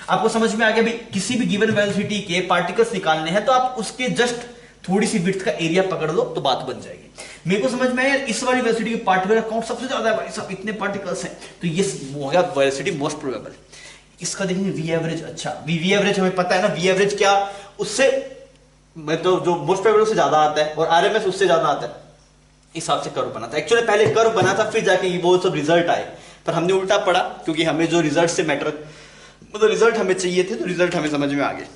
आपको समझ में आ गया भाई। किसी भी गिवन वेलोसिटी के पार्टिकल्स निकालने हैं तो आप उसके जस्ट थोड़ी सी विड्थ का एरिया पकड़ लो तो बात बन जाएगी। मेरे को समझ में आया इस वाली वेलोसिटी के पार्टिकल का काउंट सबसे ज्यादा है भाई साहब, इतने पार्टिकल्स हैं, तो ये हो गया वेलोसिटी मोस्ट प्रोबेबल। इसका देखेंगे V एवरेज, अच्छा V एवरेज हमें पता है ना, V एवरेज क्या, उससे मतलब जो मोस्ट प्रोबेबल से ज्यादा आता है और RMS उससे ज्यादा आता है, इस हिसाब से कर्व बनाता है। एक्चुअली पहले कर्व बना था फिर जाके वो सब रिजल्ट आए, पर हमने उल्टा पढ़ा क्योंकि हमें जो रिजल्ट से मैटर, मतलब रिजल्ट हमें चाहिए थे, तो रिजल्ट हमें समझ में आ गए।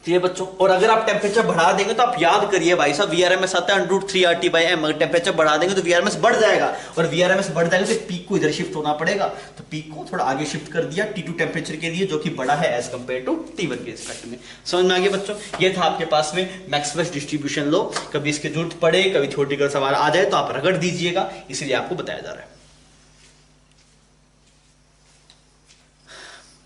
ठीक है बच्चों। और अगर आप टेम्परेचर बढ़ा देंगे तो आप याद करिए भाई साहब, VRMS आता है √3 RT/m। अगर टेम्परेचर बढ़ा देंगे तो VRMS बढ़ जाएगा, और VRMS बढ़ जाएगा तो पीक को इधर शिफ्ट होना पड़ेगा, तो पीक को थोड़ा आगे शिफ्ट कर दिया T2 टेम्परेचर के लिए, जो कि बड़ा है एज कंपेयर टू T1 के रिस्पेक्ट में। समझ में आ गया बच्चों। ये था आपके पास में मैक्सवेल डिस्ट्रीब्यूशन लो, कभी इसकी जरूरत पड़े, कभी थ्योरेटिकल सवाल आ जाए तो आप रगड़ दीजिएगा, इसलिए आपको बताया जा रहा है।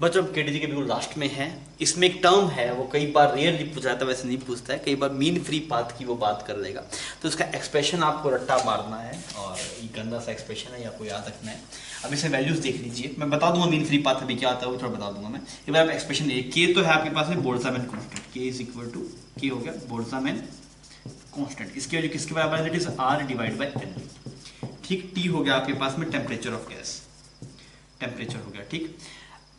बच्चों हम केटीजी के बिल्कुल लास्ट में हैं। इसमें एक टर्म है, वो कई बार रेयरली पूछा जाता है, वैसे नहीं पूछता है, कई बार मीन फ्री पाथ की वो बात कर लेगा। तो इसका एक्सप्रेशन आपको रट्टा मारना है और ये गंदा सा एक्सप्रेशन है, या आपको याद रखना है। अब इसे वैल्यूज देख लीजिए, मैं बता दूंगा मीन फ्री पाथ अभी क्या आता है वो थोड़ा बता दूंगा मैं। एक बार आप एक्सप्रेशन देखिए, के तो है आपके पास में बोल्ट्जमैन कांस्टेंट, के इज इक्वल टू के हो गया बोल्ट्जमैन कांस्टेंट, इसकी वैल्यू किसके बराबर है, that is R divide by N. ठीक, टी हो गया आपके पास में टेम्परेचर ऑफ गैस, टेम्परेचर हो गया। ठीक,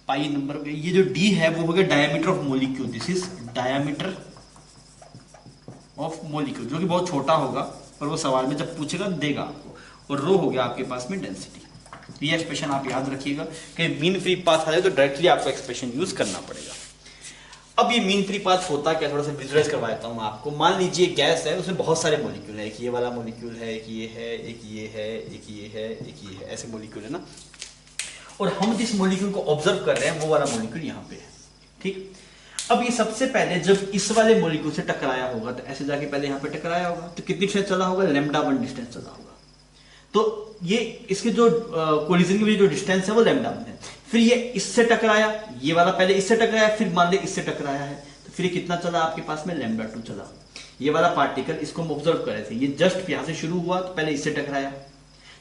पाई नंबर हो गया, ये जो डी है वो हो गया diameter of molecule, this is diameter of molecule, जो कि बहुत छोटा होगा और वो सवाल में जब पूछेगा देगा आपको। और रो हो गया आपके पास में डेंसिटी। ये एक्सप्रेशन आप याद रखिएगा कि मीन फ्री पाथ आ जाए तो डायरेक्टली आपको एक्सप्रेशन यूज करना पड़ेगा। अब ये मीन फ्री पाथ होता क्या, थोड़ा सा विजुअलाइज करवा देता हूँ आपको। मान लीजिए गैस है, उसमें बहुत सारे मॉलिक्यूल है, एक ये वाला मॉलिक्यूल है, एक ये है, एक ये है, एक ये है, एक ये है, ऐसे मॉलिक्यूल है ना। और हम जिस मॉलिक्यूल को ऑब्जर्व कर रहे हैं वो वाला मॉलिक्यूल यहाँ पे है। ठीक, अब ये सबसे पहले जब इस वाले मॉलिक्यूल से टकराया होगा तो ऐसे जाके पहले यहाँ पे टकराया होगा, तो कितनी डिस्टेंस चला होगा, λ1 डिस्टेंस चला होगा। तो ये इसके जो कोलिजन की जो डिस्टेंस है वो λ1 है। फिर ये इससे टकराया, ये वाला पहले इससे टकराया, फिर मान ले इससे टकराया है, तो फिर कितना चला आपके पास में λ2 चला। ये वाला पार्टिकल, इसको हम ऑब्जर्व कर रहे थे, ये जस्ट यहाँ से शुरू हुआ तो पहले इससे टकराया,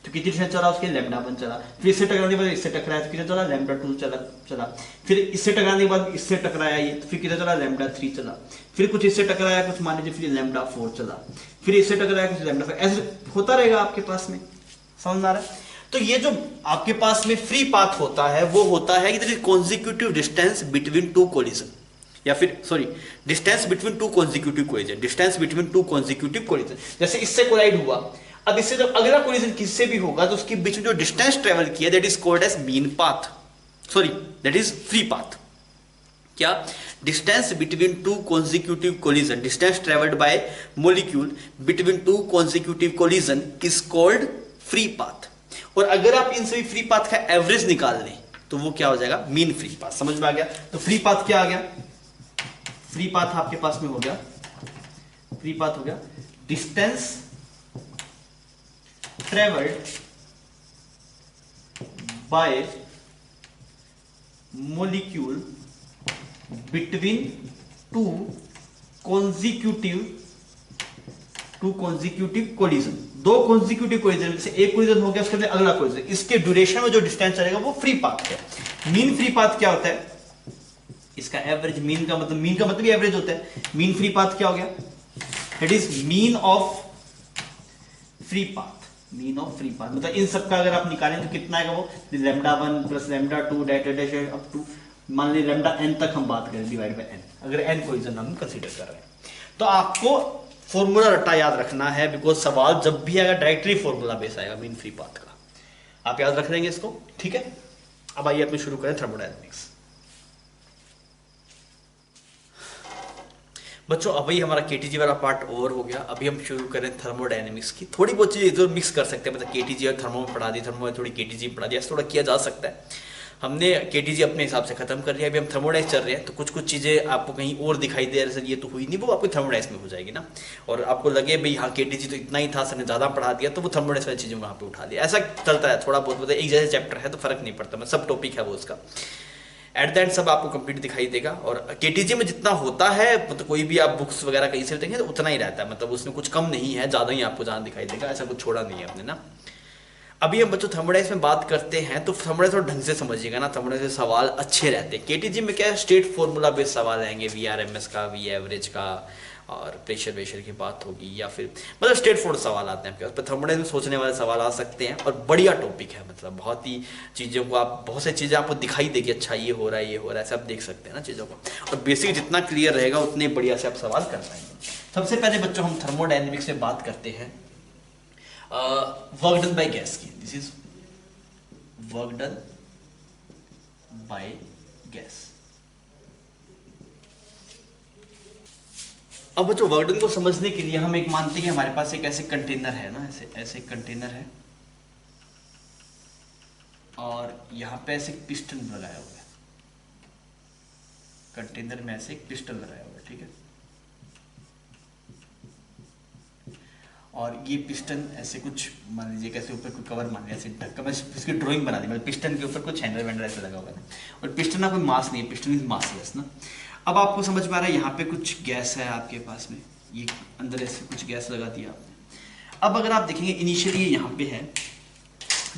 तो कितनी डिस्टेंस चला उसके λ1 चला। फिर इससे टकराने के बाद इससे टकराया तो कितना चला, λ2 चला। फिर इससे टकराने के बाद इससे टकराया ये, तो फिर कितना चला, λ3 चला। फिर कुछ इससे टकराया, कुछ मान लीजिए फिर λ4 चला। फिर इससे टकराया कुछ λ5, ऐसे होता रहेगा आपके पास में। समझ आ रहा है? तो ये जो आपके पास में फ्री पाथ होता है वो होता है कि consecutive distance between to collision, या फिर sorry distance between two consecutive collision, distance between two consecutive collision. जैसे इससे कोलाइड हुआ, अब इससे जब अगला कोलिजन किससे भी होगा तो उसके बीच में जो डिस्टेंस ट्रेवल किया that is called as mean path, sorry that is free path. क्या, distance between two consecutive collision, distance travelled by molecule between two consecutive collision is called free path. और अगर आप इन सभी फ्री पाथ का average निकाल लें तो वो क्या हो जाएगा, मीन फ्री पाथ। समझ में आ गया? तो फ्री पाथ क्या आ गया, फ्री पाथ आपके पास में हो गया, फ्री पाथ हो गया distance travelled bye molecule between two consecutive collision. दो कॉन्जिक्यूटिव कोलिजन से एक कोलिजन हो गया, उसके बाद अगला कोलिजन, इसके ड्यूरेशन में जो डिस्टेंस चलेगा वो फ्री पाथ है। मीन फ्री पाथ क्या होता है, इसका एवरेज, मीन का मतलब एवरेज होता है। मीन फ्री पाथ क्या हो गया, it is mean of free path, mean of free path मतलब इन सब का अगर आप निकालें तो कितना आएगा वो, λ1 प्लस λ2 डैश अप टू मान ली λn तक हम बात करें, डिवाइड बाय n, अगर n कोलिजन हम कंसीडर कर रहे हैं। तो आपको फॉर्मूला रट्टा याद रखना है, बिकॉज सवाल जब भी आएगा डायरेक्टली फॉर्मूला बेस आएगा मीन फ्री पाथ का, आप याद रख लेंगे इसको। ठीक है, अब आइए अपने शुरू करें थर्मोडायनेमिक्स। बच्चों अभी हमारा केटीजी वाला पार्ट ओवर हो गया, अभी हम शुरू करें थर्मोडायनेमिक्स की। थोड़ी बहुत चीज़ें इधर मिक्स कर सकते हैं, मतलब केटीजी और थर्मो में पढ़ा दी, थर्मो में थोड़ी केटीजी पढ़ा दिया, ऐसा थोड़ा किया जा सकता है। हमने केटीजी अपने हिसाब से खत्म कर लिया, अभी हम थर्मोडाइस चल रहे हैं, तो कुछ कुछ चीज़ें आपको कहीं और दिखाई दे रही है, ये तो हुई नहीं, वो आपको थर्मोडाइस में हो जाएगी ना। और आपको लगे भाई हाँ केटीजी तो इतना ही था, सर ने ज़्यादा पढ़ा दिया, तो वो थर्मोडाइस वाली चीज़ें वहाँ पे उठा लिया। ऐसा चलता है थोड़ा बहुत, मतलब एक जैसे चैप्टर है तो फर्क नहीं पड़ता, मतलब सब टॉपिक है वो उसका, एट द एंड सब आपको कंप्लीट दिखाई देगा। और केटीजी में जितना होता है, मतलब कोई भी आप बुक्स वगैरह कहीं से देखें तो उतना ही रहता है, मतलब उसमें कुछ कम नहीं है, ज़्यादा ही आपको जहाँ दिखाई देगा, ऐसा कुछ छोड़ा नहीं है अपने ना। अभी हम बच्चों थर्मोडाइस में बात करते हैं, तो थर्मोडाइस थोड़ा ढंग से समझिएगा ना, थर्मोडाइस के सवाल अच्छे रहते हैं। केटीजी में क्या है, स्ट्रेट फॉर्मूला बेस्ड सवाल आएंगे, VRMS का, V एवरेज का, और प्रेशर वेशर की बात होगी, या फिर मतलब स्ट्रेट फॉरवर्ड सवाल आते हैं आपके पास। पर थर्मोडाइस में सोचने वाले सवाल आ सकते हैं, और बढ़िया टॉपिक है, मतलब बहुत ही चीज़ों को आप, बहुत सी चीज़ें आपको दिखाई देगी, अच्छा ये हो रहा है, ये हो रहा है, ऐसे आप देख सकते हैं ना चीज़ों को। और बेसिक जितना क्लियर रहेगा उतने बढ़िया से आप सवाल कर पाएंगे। सबसे पहले बच्चों हम थर्मोडायनेमिक्स में बात करते हैं वर्क डन बाय गैस की। This is work done by gas. अब बच्चों वर्क डन को समझने के लिए हम एक मानते हैं कि हमारे पास एक ऐसे कंटेनर है ना, ऐसे कंटेनर है, और यहां पे ऐसे एक पिस्टन लगाया हुआ है, कंटेनर में ऐसे एक पिस्टन लगाया हुआ है, ठीक है। और ये पिस्टन ऐसे कुछ मान लीजिए कैसे ऊपर कोई कवर मान लिया ऐसे ढक्का, मैं इसकी ड्राइंग बना दी, मतलब पिस्टन के ऊपर कुछ हैंडल वैंडल ऐसे लगा हुआ है और पिस्टन ना कोई मास नहीं है, पिस्टन इज मासलेस ना। अब आपको समझ में आ रहा है यहाँ पे कुछ गैस है आपके पास में, ये अंदर ऐसे कुछ गैस लगा दिया आपने। अब अगर आप देखेंगे इनिशियली यहाँ पे है,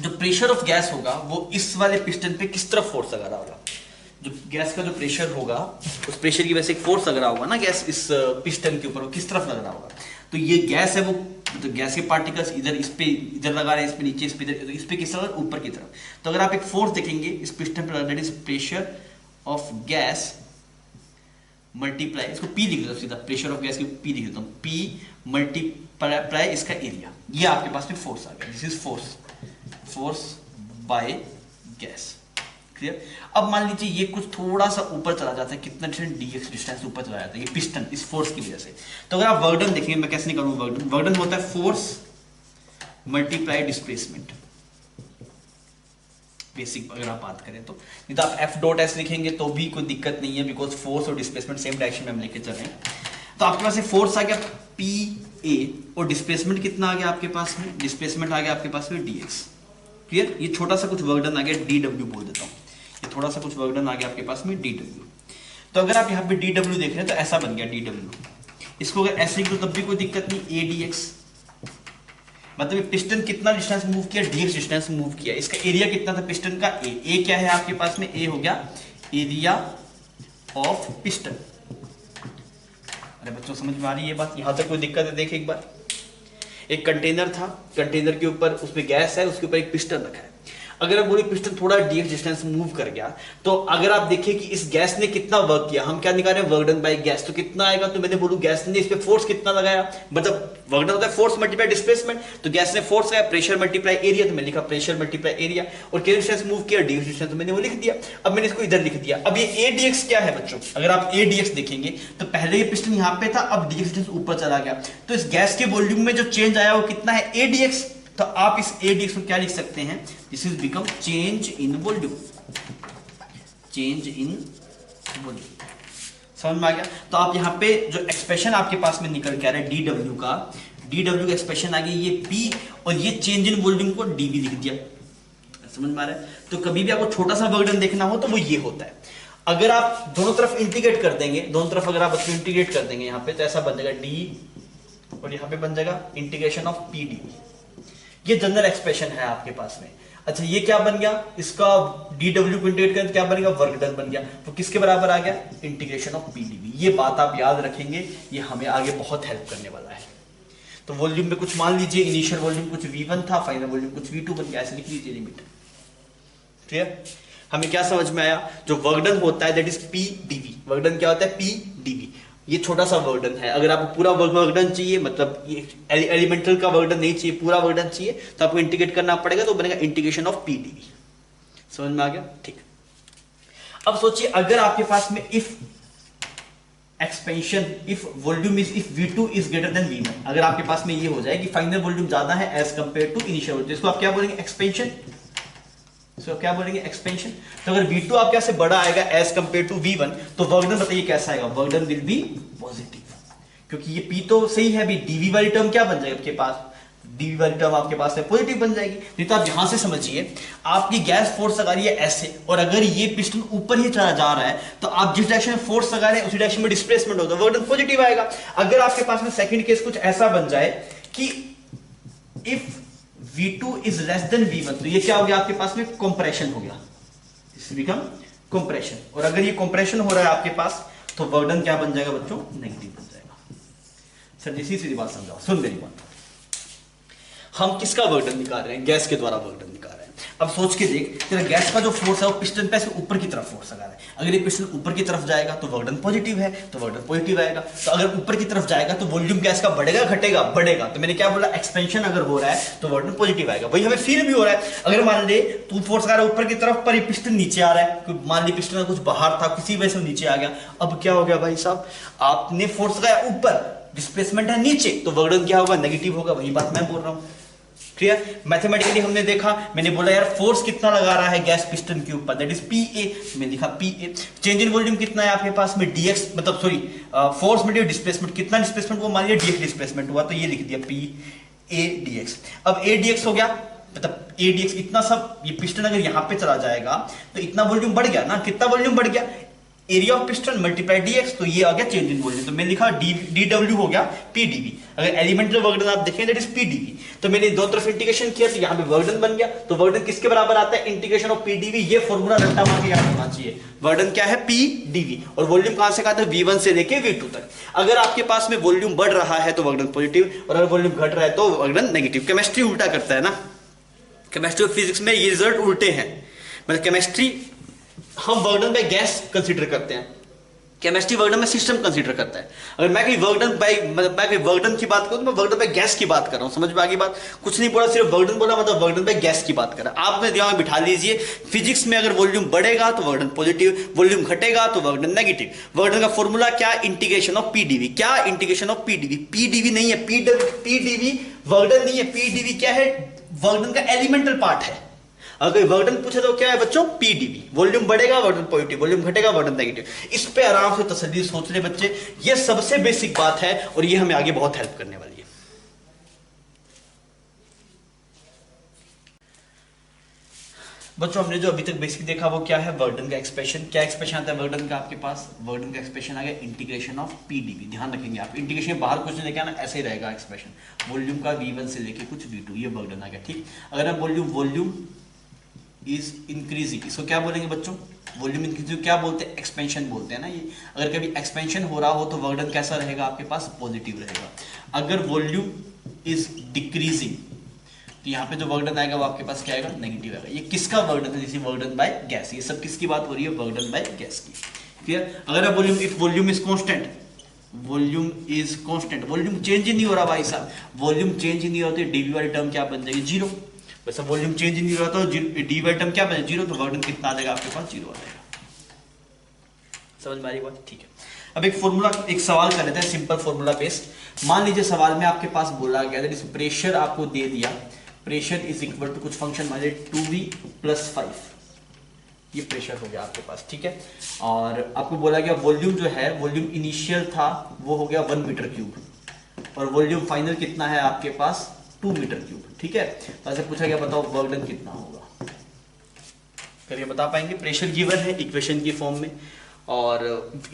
जो प्रेशर ऑफ गैस होगा वो इस वाले पिस्टन पे किस तरफ फोर्स लगा रहा होगा, जो गैस का जो प्रेशर होगा उस प्रेशर की वजह से एक फोर्स लग रहा होगा ना गैस इस पिस्टन के ऊपर, वो किस तरफ लग रहा होगा। तो ये गैस है वो, तो गैस के पार्टिकल्स इधर इस पे इधर लगा रहे हैं, इस पे नीचे, इस पे इधर, इस पे किस तरफ, ऊपर की तरफ। तो अगर आप एक फोर्स देखेंगे इस पिस्टन पे, that is pressure of gas multiply, इसको पी लिख देता हूँ सीधा, प्रेशर ऑफ गैस की पी लिख देता हूँ, पी मल्टीप्लाई इसका एरिया, ये आपके पास में फोर्स आ गया, this is force by gas. Clear. अब मान लीजिए ये कुछ थोड़ा सा ऊपर चला जाता है, कितना dx डिस्टेंस ऊपर चला जाता है ये पिस्टन इस फोर्स की वजह से। तो अगर आप वर्क डन देखेंगे, मैं कैसे निकालूंगा वर्क डन, वर्क डन होता है फोर्स मल्टीप्लाई डिस्प्लेसमेंट, बेसिक अगर आप बात करें तो। नहीं तो आप एफ डॉट एस लिखेंगे तो भी कोई दिक्कत नहीं है, बिकॉज फोर्स और डिस्प्लेसमेंट सेम डायरेक्शन में हम लेके चल रहे हैं। तो आपके पास फोर्स आ गया पी ए और डिस्प्लेसमेंट कितना आ गया आपके पास में, डिस्प्लेसमेंट आ गया आपके पास में dx। क्लियर। ये छोटा सा कुछ वर्क डन आ गया, dw बोल देता हूँ, ये थोड़ा सा कुछ वर्क डन आ गया आपके पास में dw। तो अगर आप यहाँ पे dw देख रहे हैं तो ऐसा बन गया dw, इसको अगर ऐसे लिख दो तब भी कोई दिक्कत नहीं, a dx, मतलब पिस्टन कितना डिस्टेंस मूव किया, dx डिस्टेंस मूव किया, इसका एरिया कितना था पिस्टन का, a क्या है आपके पास में, a हो गया एरिया ऑफ पिस्टन। अरे बच्चों समझ में आ रही है ये बात, यहां तक कोई दिक्कत है? देखे एक बार, एक कंटेनर था, कंटेनर के ऊपर उसमें गैस है, उसके ऊपर एक पिस्टन रखा है। अगर आप बोले पिस्टन थोड़ा dx डिस्टेंस मूव कर गया, तो अगर आप देखिए कि इस गैस ने कितना वर्क किया, हम क्या निकाल रहे हैं, वर्क डन बाय गैस, तो कितना आएगा, तो मैंने बोलूं गैस ने इस पे फोर्स कितना लगाया, मतलब वर्क डन होता है फोर्स मल्टीप्लाई डिस्प्लेसमेंट, तो गैस ने फोर्स लगाया, प्रेशर मल्टीप्लाई एरिया, तो मैंने लिखा प्रेशर मल्टीप्लाई एरिया, और कितना डिस्टेंस मूव किया, dx डिस्टेंस, तो मैंने वो लिख दिया। अब मैंने इसको इधर लिख दिया। अब ये a dx क्या है बच्चों, अगर आप a dx देखेंगे तो पहले ये पिस्टन यहाँ पे था, अब dx डिस्टेंस ऊपर चला गया, तो इस गैस के वॉल्यूम में जो चेंज आया वो कितना है, a dx। तो आप इस a dx को क्या लिख सकते हैं, this is become change in volume, change in volume. समझ में आ गया। तो आप यहाँ पे जो एक्सप्रेशन आपके पास में निकल के आ रहा है dw का एक्सप्रेशन आ गया, ये p और ये चेंज इन वॉल्यूम को dv लिख दिया। समझ में आ रहा है। तो कभी भी आपको छोटा सा वर्क डन देखना हो तो वो ये होता है। अगर आप दोनों तरफ इंटीग्रेट कर देंगे, दोनों तरफ अगर आप इंटीग्रेट कर देंगे यहाँ पे, तो ऐसा बन जाएगा d और यहाँ पे बन जाएगा इंटीग्रेशन ऑफ p dv। ये जनरल एक्सप्रेशन है आपके पास में। अच्छा ये क्या बन गया, इसका dw को इंटीग्रेट करें तो क्या बनेगा, वर्क डन बन गया। तो किसके बराबर आ गया, इंटीग्रेशन ऑफ p dv। ये बात आप याद रखेंगे, ये हमें आगे बहुत हेल्प करने वाला है। तो वॉल्यूम में कुछ मान लीजिए, इनिशियल वॉल्यूम कुछ v1 था, फाइनल वॉल्यूम कुछ v2 बन गया, ऐसे लिख लीजिए लिमिट। क्लियर। हमें क्या समझ में आया, जो वर्क डन होता है that is p dv। Work done क्या होता है, p dv। ये छोटा सा वर्क डन है। अगर आपको पूरा वर्क डन चाहिए, मतलब एलिमेंटल का वर्क डन नहीं चाहिए, पूरा वर्क डन चाहिए, तो आपको इंटीग्रेट करना पड़ेगा, तो बनेगा इंटीग्रेशन ऑफ p dv। समझ में आ गया, ठीक। अब सोचिए अगर आपके पास में if expansion, if volume is, if v2 is greater than v1, अगर आपके पास में ये हो जाए कि फाइनल वॉल्यूम ज्यादा है as compare to initial volume, इसको आप क्या बोलेंगे, एक्सपेंशन। इसको क्या बोलेंगे, एक्सपेंशन। तो अगर v2 आपके से बड़ा आएगा एज कंपेयर टू v1, तो वर्क डन बताइए कैसा आएगा, work done will be positive, क्योंकि ये p तो सही है, अभी dv वाली टर्म क्या बन जाएगी आपके पास, dv वाली टर्म आपके पास है पॉजिटिव बन जाएगी। नहीं तो आप यहां से समझिए, आपकी गैस फोर्स लगा रही है ऐसे, और अगर ये पिस्टन ऊपर ही चला जा रहा है, तो आप जिस डायरेक्शन में फोर्स लगा रहे हैं उसी डायरेक्शन में डिस्प्लेसमेंट होगा, वर्क डन पॉजिटिव आएगा। अगर आपके पास में सेकंड केस कुछ ऐसा बन जाए कि if v2 is less than v1, तो ये क्या हो गया आपके पास में, कंप्रेशन हो गया, दिस बिकम कंप्रेशन। और अगर ये कंप्रेशन हो रहा है आपके पास, तो वर्क डन क्या बन जाएगा बच्चों, नेगेटिव बन जाएगा। सर जी सीधी बात समझाओ, सुन मेरी बात, हम किसका वर्क डन निकाल रहे हैं, गैस के द्वारा वर्क डन निकाल रहे हैं। अब सोच के देख, तेरा गैस का जो फोर्स है वो पिस्टन पे से ऊपर की तरफ फोर्स लगा रहा है। अगर ये पिस्टन ऊपर की तरफ जाएगा तो वर्क डन पॉजिटिव है, तो वर्क डन पॉजिटिव आएगा। तो अगर ऊपर की तरफ जाएगा तो वॉल्यूम गैस का बढ़ेगा घटेगा, बढ़ेगा। तो मैंने क्या बोला, एक्सपेंशन अगर हो रहा है तो वर्क डन पॉजिटिव आएगा। वही हमें फील भी हो रहा है। अगर मान ले तू फोर्स लगा रहा है ऊपर की तरफ, पर ये पिस्टन नीचे आ रहा है, मान ली पिस्टन कुछ बाहर था, किसी वजह से नीचे आ गया, अब क्या हो गया भाई साहब, आपने फोर्स लगाया ऊपर, डिस्प्लेसमेंट है नीचे, तो वर्क डन क्या होगा, नेगेटिव होगा। वही बात मैं बोल रहा हूँ। क्लियर। मैथमेटिकली हमने देखा, मैंने बोला यार फोर्स कितना लगा रहा है गैस पिस्टन के ऊपर, दैट इज PA, मैंने लिखा PA। चेंज इन वॉल्यूम कितना है आपके पास में, dx, मतलब सॉरी फोर्स में डिस्प्लेसमेंट, कितना डिस्प्लेसमेंट वो मान लिया dx डिस्प्लेसमेंट हुआ, तो ये लिख दिया P ए डी एक्स। अब ए डी एक्स हो गया, मतलब ए डी एक्स इतना सब, ये पिस्टन अगर यहां पे चला जाएगा तो इतना वॉल्यूम बढ़ गया ना, कितना वॉल्यूम बढ़ गया, area of piston multiply D x, तो ये आ गया चेंज इन वॉल्यूम। तो मैंने लिखा डी डब्ल्यू हो गया पी डी वी। अगर एलिमेंटल वर्क डन आप देखें that is P D V. तो मैंने दो तरफ इंटीग्रेशन किया तो यहाँ पे वर्क डन बन गया। तो वर्क डन किसके बराबर आता है, integration of P D V. ये फॉर्मूला रट्टा मार के याद होना चाहिए। वर्क डन क्या है, पी डी वी, और वॉल्यूम कहां से कहा था, V1 से लेके V2 तक। अगर आपके पास में वॉल्यूम बढ़ रहा है तो वर्क डन पॉजिटिव, और अगर वॉल्यूम घट रहा है तो वर्क डन नेगेटिव। केमिस्ट्री उल्टा करता है ना, केमिस्ट्री और फिजिक्स में ये रिजल्ट उल्टे हैं। मतलब केमिस्ट्री हम work done by gas consider करते हैं, केमिस्ट्री वर्क डन में सिस्टम कंसीडर करता है। अगर मैं कहीं वर्क डन बाय, मतलब मैं कहीं वर्क डन की बात करूं तो मैं वर्क डन बाय गैस की बात कर रहा हूं। समझ में आ गई बात, कुछ नहीं बोला, सिर्फ वर्क डन बोला, मतलब वर्क डन बाय गैस की बात कर रहा है। आप अपने दिमाग में बिठा लीजिए, फिजिक्स में अगर वॉल्यूम बढ़ेगा तो वर्क डन पॉजिटिव, वॉल्यूम घटेगा तो work done negative. Work done का फॉर्मूला क्या, इंटीग्रेशन ऑफ पीडीवी। क्या इंटीग्रेशन ऑफ पीडीवी, पीडीवी नहीं है, पीडीवी वर्क डन नहीं है। पीडीवी क्या है, वर्क डन का एलिमेंटल पार्ट है। अगर वर्क डन पूछे तो क्या है बच्चों, पीडीवी। वॉल्यूम बढ़ेगा वर्क डन पॉजिटिव, वॉल्यूम घटेगा वर्क डन नेगेटिव। इस पे आराम से तसल्ली सोच ले बच्चे, ये सबसे बेसिक बात है और ये हमें आगे बहुत हेल्प करने वाली है। बच्चों हमने जो अभी तक बेसिक देखा वो क्या है, वर्क डन का एक्सप्रेशन। क्या एक्सप्रेशन आता है वर्क डन का आपके पास, वर्क डन का एक्सप्रेशन आ गया इंटीग्रेशन ऑफ पीडीवी। ध्यान रखेंगे आप, इंटीग्रेशन के बाहर कुछ नहीं लेके आना, ऐसे ही रहेगा एक्सप्रेशन। वॉल्यूम का V1 से लेके कुछ V2, ये वर्क डन आ गया, ठीक। अगर हम वॉल्यूम इज इंक्रीजिंग, इसको क्या बोलेंगे बच्चों, वॉल्यूम इंक्रीजिंग क्या बोलते हैं, एक्सपेंशन बोलते हैं ना ये। अगर कभी एक्सपेंशन हो रहा हो तो वर्क डन कैसा रहेगा आपके पास, पॉजिटिव रहेगा। अगर वॉल्यूम इज डिक्रीजिंग तो यहाँ पे जो वर्क डन आएगा वो आपके पास क्या आएगा, नेगेटिव आएगा। ये किसका वर्क डन है, जैसे वर्क डन बाय गैस। ये सब किसकी बात हो रही है, वर्क डन बाय गैस की। क्लियर। अगर आप volume, if volume is constant, volume is constant, volume change ही नहीं हो रहा भाई साहब, वॉल्यूम चेंज ही नहीं होती, डीवी वाली टर्म क्या बन जाएगी, जीरो। वैसे वॉल्यूम चेंज ही नहीं हो रहा तो डी वाली टर्म क्या बन जाएगी, जीरो। तो वर्क डन कितना आ जाएगा आपके पास, जीरो आ जाएगा। समझ में आ रही बात, ठीक है। अब एक फॉर्मूला, एक सवाल कर लेते हैं सिंपल फॉर्मूला बेस्ड। मान लीजिए सवाल में आपके पास बोला गया दैट इज प्रेशर आपको दे दिया, प्रेशर इज इक्वल टू कुछ फंक्शन मान लीजिए 2v + 5, ये प्रेशर हो गया आपके पास, ठीक है। और आपको बोला गया वॉल्यूम जो है, वॉल्यूम इनिशियल था वो हो गया 1 मीटर क्यूब, और वॉल्यूम फाइनल कितना है आपके पास, 2 मीटर क्यूब, ठीक है। तो ऐसे पूछा गया बताओ वर्क डन कितना होगा, करिए बता पाएंगे। प्रेशर गिवन है इक्वेशन की फॉर्म में, और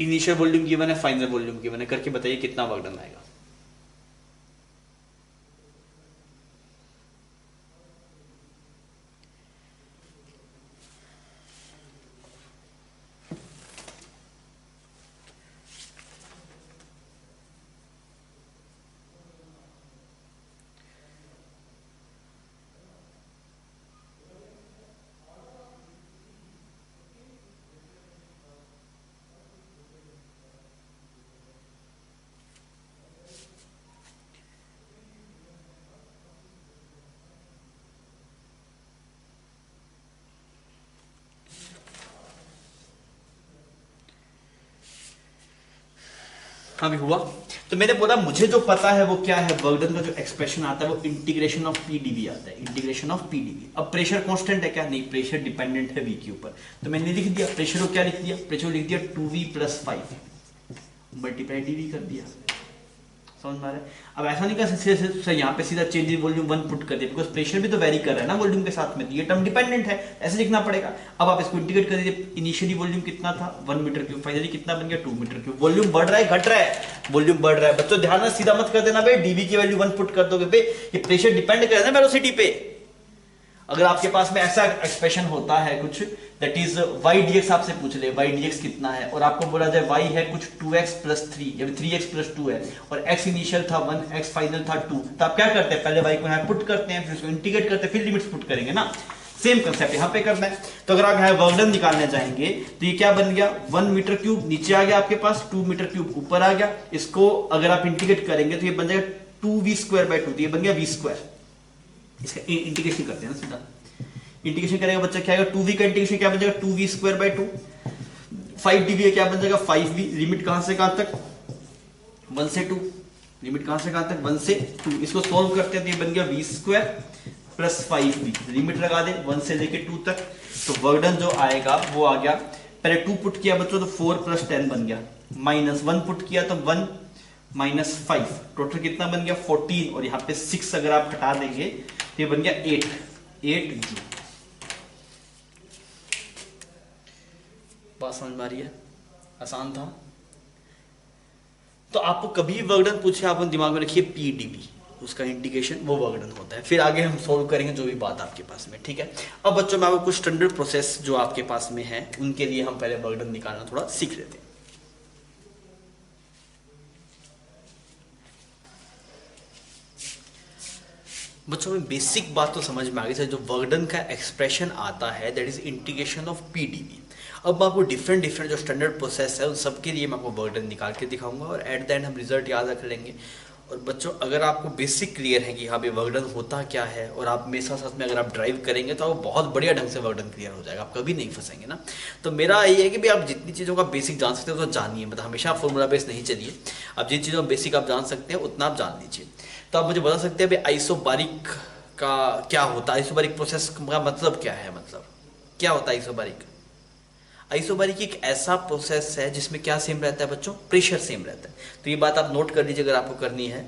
इनिशियल वॉल्यूम गिवन है, फाइनल वॉल्यूम गिवन है, करके बताइए कितना वर्क डन आएगा। हाँ भी हुआ। तो मैंने बोला मुझे जो पता है वो क्या है, वर्क डन का जो एक्सप्रेशन आता है वो इंटीग्रेशन ऑफ पीडीवी आता है, इंटीग्रेशन ऑफ पीडीवी। अब प्रेशर कांस्टेंट है क्या, नहीं, प्रेशर डिपेंडेंट है वी के ऊपर। तो मैंने लिख दिया प्रेशर को, क्या लिख दिया, प्रेशर लिख दिया 2v + 5 मल्टीप्लाई डीवी कर दिया। समझ में आ रहा है। अब ऐसा नहीं कर सकते यहाँ पे सीधा चेंज इन वॉल्यूम 1 पुट कर दिया, बिकॉज प्रेशर भी तो वेरी कर रहा है ना वॉल्यूम के साथ में, ये टर्म डिपेंडेंट है, ऐसे लिखना पड़ेगा। अब आप इसको इंटीग्रेट कर दीजिए, इनिशियली वॉल्यूम कितना था 1 मीटर क्यूब, फाइनली कितना बन गया 2 मीटर क्यूब। वॉल्यूम बढ़ रहा है घट रहा है, वॉल्यूम बढ़ रहा है। बच्चों ध्यान से सीधा मत कर देना भाई, डीवी की वैल्यू 1 पुट कर दोगे भाई, ये प्रेशर डिपेंड कर रहा है वेलोसिटी पे। अगर आपके पास में ऐसा एक्सप्रेशन होता है कुछ दैट इज y dx, आपसे पूछ ले y dx कितना है, और आपको बोला जाए y है कुछ 2x + 3 या 3x + 2 है, और x इनिशियल था 1, x फाइनल था 2, तो आप क्या करते हैं, पहले y को यहाँ पुट करते हैं, फिर उसको इंटीग्रेट करते हैं, फिर लिमिट्स पुट करेंगे ना। सेम कंसेप्ट यहाँ पे करना है। तो अगर आप यहाँ वर्क डन निकालने जाएंगे तो ये क्या बन गया, 1 मीटर क्यूब नीचे आ गया आपके पास, 2 मीटर क्यूब ऊपर आ गया। इसको अगर आप इंटीग्रेट करेंगे तो ये बन जाएगा 2v²/2, ये बन गया v²। इसका इंटीग्रेशन करते हैं ना सीधा, इंटीग्रेशन करेगा बच्चा क्या आएगा, 2v का इंटीग्रेशन क्या बन जाएगा 2v²/2, 5dv क्या बन जाएगा 5v। लिमिट कहां से कहां तक, 1 से 2, लिमिट कहां से कहां तक 1 से 2। इसको सॉल्व करते हैं तो ये बन गया v² + 5v, लिमिट लगा दे 1 से लेके 2 तक। तो वर्क डन जो आएगा वो आ गया, पहले 2 पुट किया बच्चों तो 4 + 10 बन गया, -1 पुट किया तो 1 -5, टोटल कितना बन गया 14, और यहाँ पे 6 अगर आप हटा देंगे तो ये बन गया 8 जूल। बात समझ में आ रही है? आसान था। तो आपको कभी वर्क डन पूछे, आप दिमाग में रखिए पीडीवी, उसका इंडिकेशन वो वर्क डन होता है। फिर आगे हम सॉल्व करेंगे जो भी बात आपके पास में, ठीक है। अब बच्चों में आपको कुछ स्टैंडर्ड प्रोसेस जो आपके पास में है उनके लिए हम पहले वर्क डन निकालना थोड़ा सीख लेते हैं। बच्चों में बेसिक बात तो समझ में आ गई। जो वर्क डन का एक्सप्रेशन आता है that is integration of PDV. अब मैं आपको डिफरेंट जो स्टैंडर्ड प्रोसेस है उन सबके लिए मैं आपको वर्क डन निकाल के दिखाऊंगा और एट द एंड हम रिजल्ट याद रख लेंगे। और बच्चों अगर आपको बेसिक क्लियर है कि हाँ भाई वर्क डन होता क्या है, और आप मेरे साथ में अगर आप ड्राइव करेंगे तो आपको बहुत बढ़िया ढंग से वर्क डन क्लियर हो जाएगा, आप कभी नहीं फंसेंगे ना। तो मेरा ये है कि भाई आप जितनी चीज़ों का बेसिक जान सकते हो तो जानिए, मतलब हमेशा फॉर्मूला बेस नहीं चलिए। आप जिन चीज़ों का बेसिक आप जान सकते हैं उतना आप जान लीजिए। तो आप मुझे बता सकते हैं भाई आइसोबारिक का क्या होता है, आइसोबारिक प्रोसेस का मतलब क्या है, मतलब क्या होता है आइसोबारिक? आइसोबारिक एक ऐसा प्रोसेस है जिसमें क्या सेम रहता है बच्चों? प्रेशर सेम रहता है। तो ये बात आप नोट कर लीजिए अगर आपको करनी है।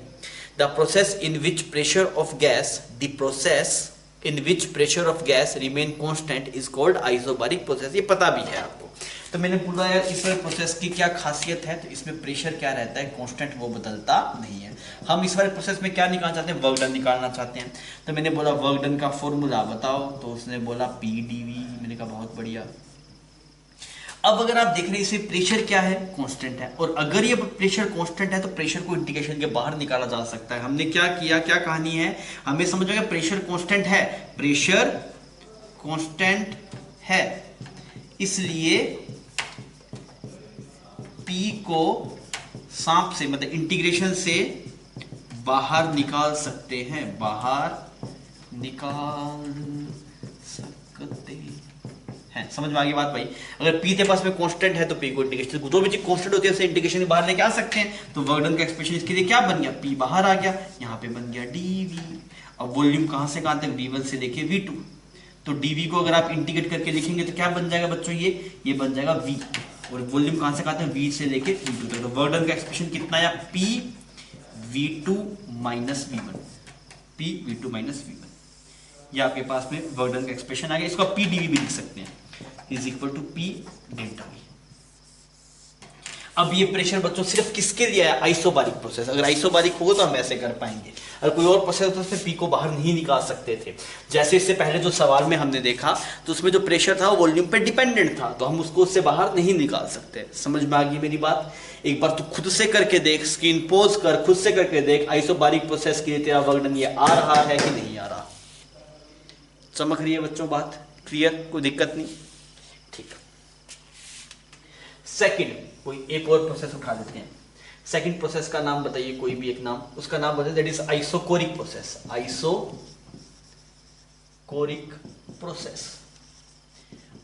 The process in which pressure of gas, the process in which pressure of gas remain constant is called isobaric process. ये पता भी है आपको। तो मैंने बोला यार इस वाले प्रोसेस की क्या खासियत है, तो इसमें प्रेशर क्या रहता है? कांस्टेंट, वो बदलता नहीं है। हम इस वाले प्रोसेस में क्या निकालना चाहते हैं? वर्क डन निकालना चाहते हैं। तो मैंने बोला वर्क डन का फॉर्मूला बताओ, तो उसने बोला पीडीवी। मैंने कहा बहुत बढ़िया। अब अगर आप देख रहे हैं इसमें प्रेशर क्या है? कांस्टेंट है। और अगर ये प्रेशर कांस्टेंट है तो प्रेशर को इंटीग्रेशन के बाहर निकाला जा सकता है। हमने क्या किया, क्या कहानी है, हमें समझ में प्रेशर कांस्टेंट है, प्रेशर कांस्टेंट है, इसलिए P को सांप से मतलब इंटीग्रेशन से बाहर निकाल सकते हैं, बाहर निकाल सकते हैं। समझ में आ गई बात भाई? अगर P के पास में कांस्टेंट है तो P को इंटीग्रेशन, जो भी चीज कांस्टेंट होती है उसे इंटीग्रेशन से बाहर लेके आ सकते हैं। तो वर्क डन का एक्सप्रेशन इसके लिए क्या बन गया? P बाहर आ गया, यहाँ पे बन गया dV। अब वॉल्यूम कहां से कहां तक? V1 से लेके V2। तो dV को अगर आप इंटीग्रेट करके लिखेंगे तो क्या बन जाएगा बच्चों? ये बन जाएगा V। और वॉल्यूम कहां से कहां तक? V से लेके V2 तक। तो वर्क डन का एक्सप्रेशन कितना आया? P V2 minus V1, P V2 minus V1। ये आपके पास में वर्क डन का एक्सप्रेशन आ गया। इसको आप PdV भी लिख सकते हैं, is equal to P delta V। अब ये प्रेशर बच्चों सिर्फ किसके लिए है? Isobaric process. अगर आइसोबारिक होगा तो हम ऐसे कर पाएंगे, अगर कोई और प्रोसेस तो उसमें P को बाहर नहीं निकाल सकते थे। जैसे इससे पहले जो सवाल में हमने देखा तो उसमें जो प्रेशर था वो वॉल्यूम पे डिपेंडेंट था, तो हम उसको उससे बाहर नहीं निकाल सकते। समझ में आ गई मेरी बात? एक बार तू खुद से करके देख, स्क्रीन पोज कर, खुद से करके देख आइसोबारिक प्रोसेस के लिए तेरा वर्क डन ये आ रहा है कि नहीं आ रहा। चमक रही है बच्चों बात? क्लियर? कोई दिक्कत नहीं? ठीक। सेकंड कोई एक और प्रोसेस उठा लेते हैं। सेकंड प्रोसेस का नाम बताइए, कोई भी एक नाम, उसका नाम बताइए। That is isochoric process. Isochoric process.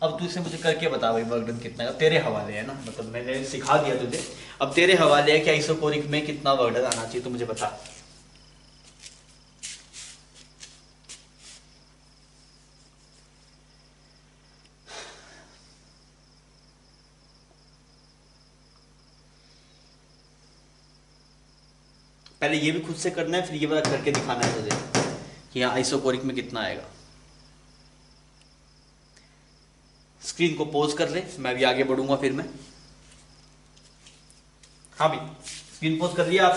अब तू इसे मुझे करके बता भाई वर्क डन कितना है, तेरे हवाले है ना, मतलब मैंने सिखा दिया तुझे, अब तेरे हवाले है कि आइसोकोरिक में कितना वर्क डन आना चाहिए, तो मुझे बता। पहले ये भी खुद से करना है, फिर ये वाला करके दिखाना है तुझे कि यहाँ आइसोकोरिक में कितना आएगा। स्क्रीन को पॉज कर ले, मैं भी आगे बढ़ूंगा फिर मैं। हाँ भी स्क्रीन पॉज कर लिया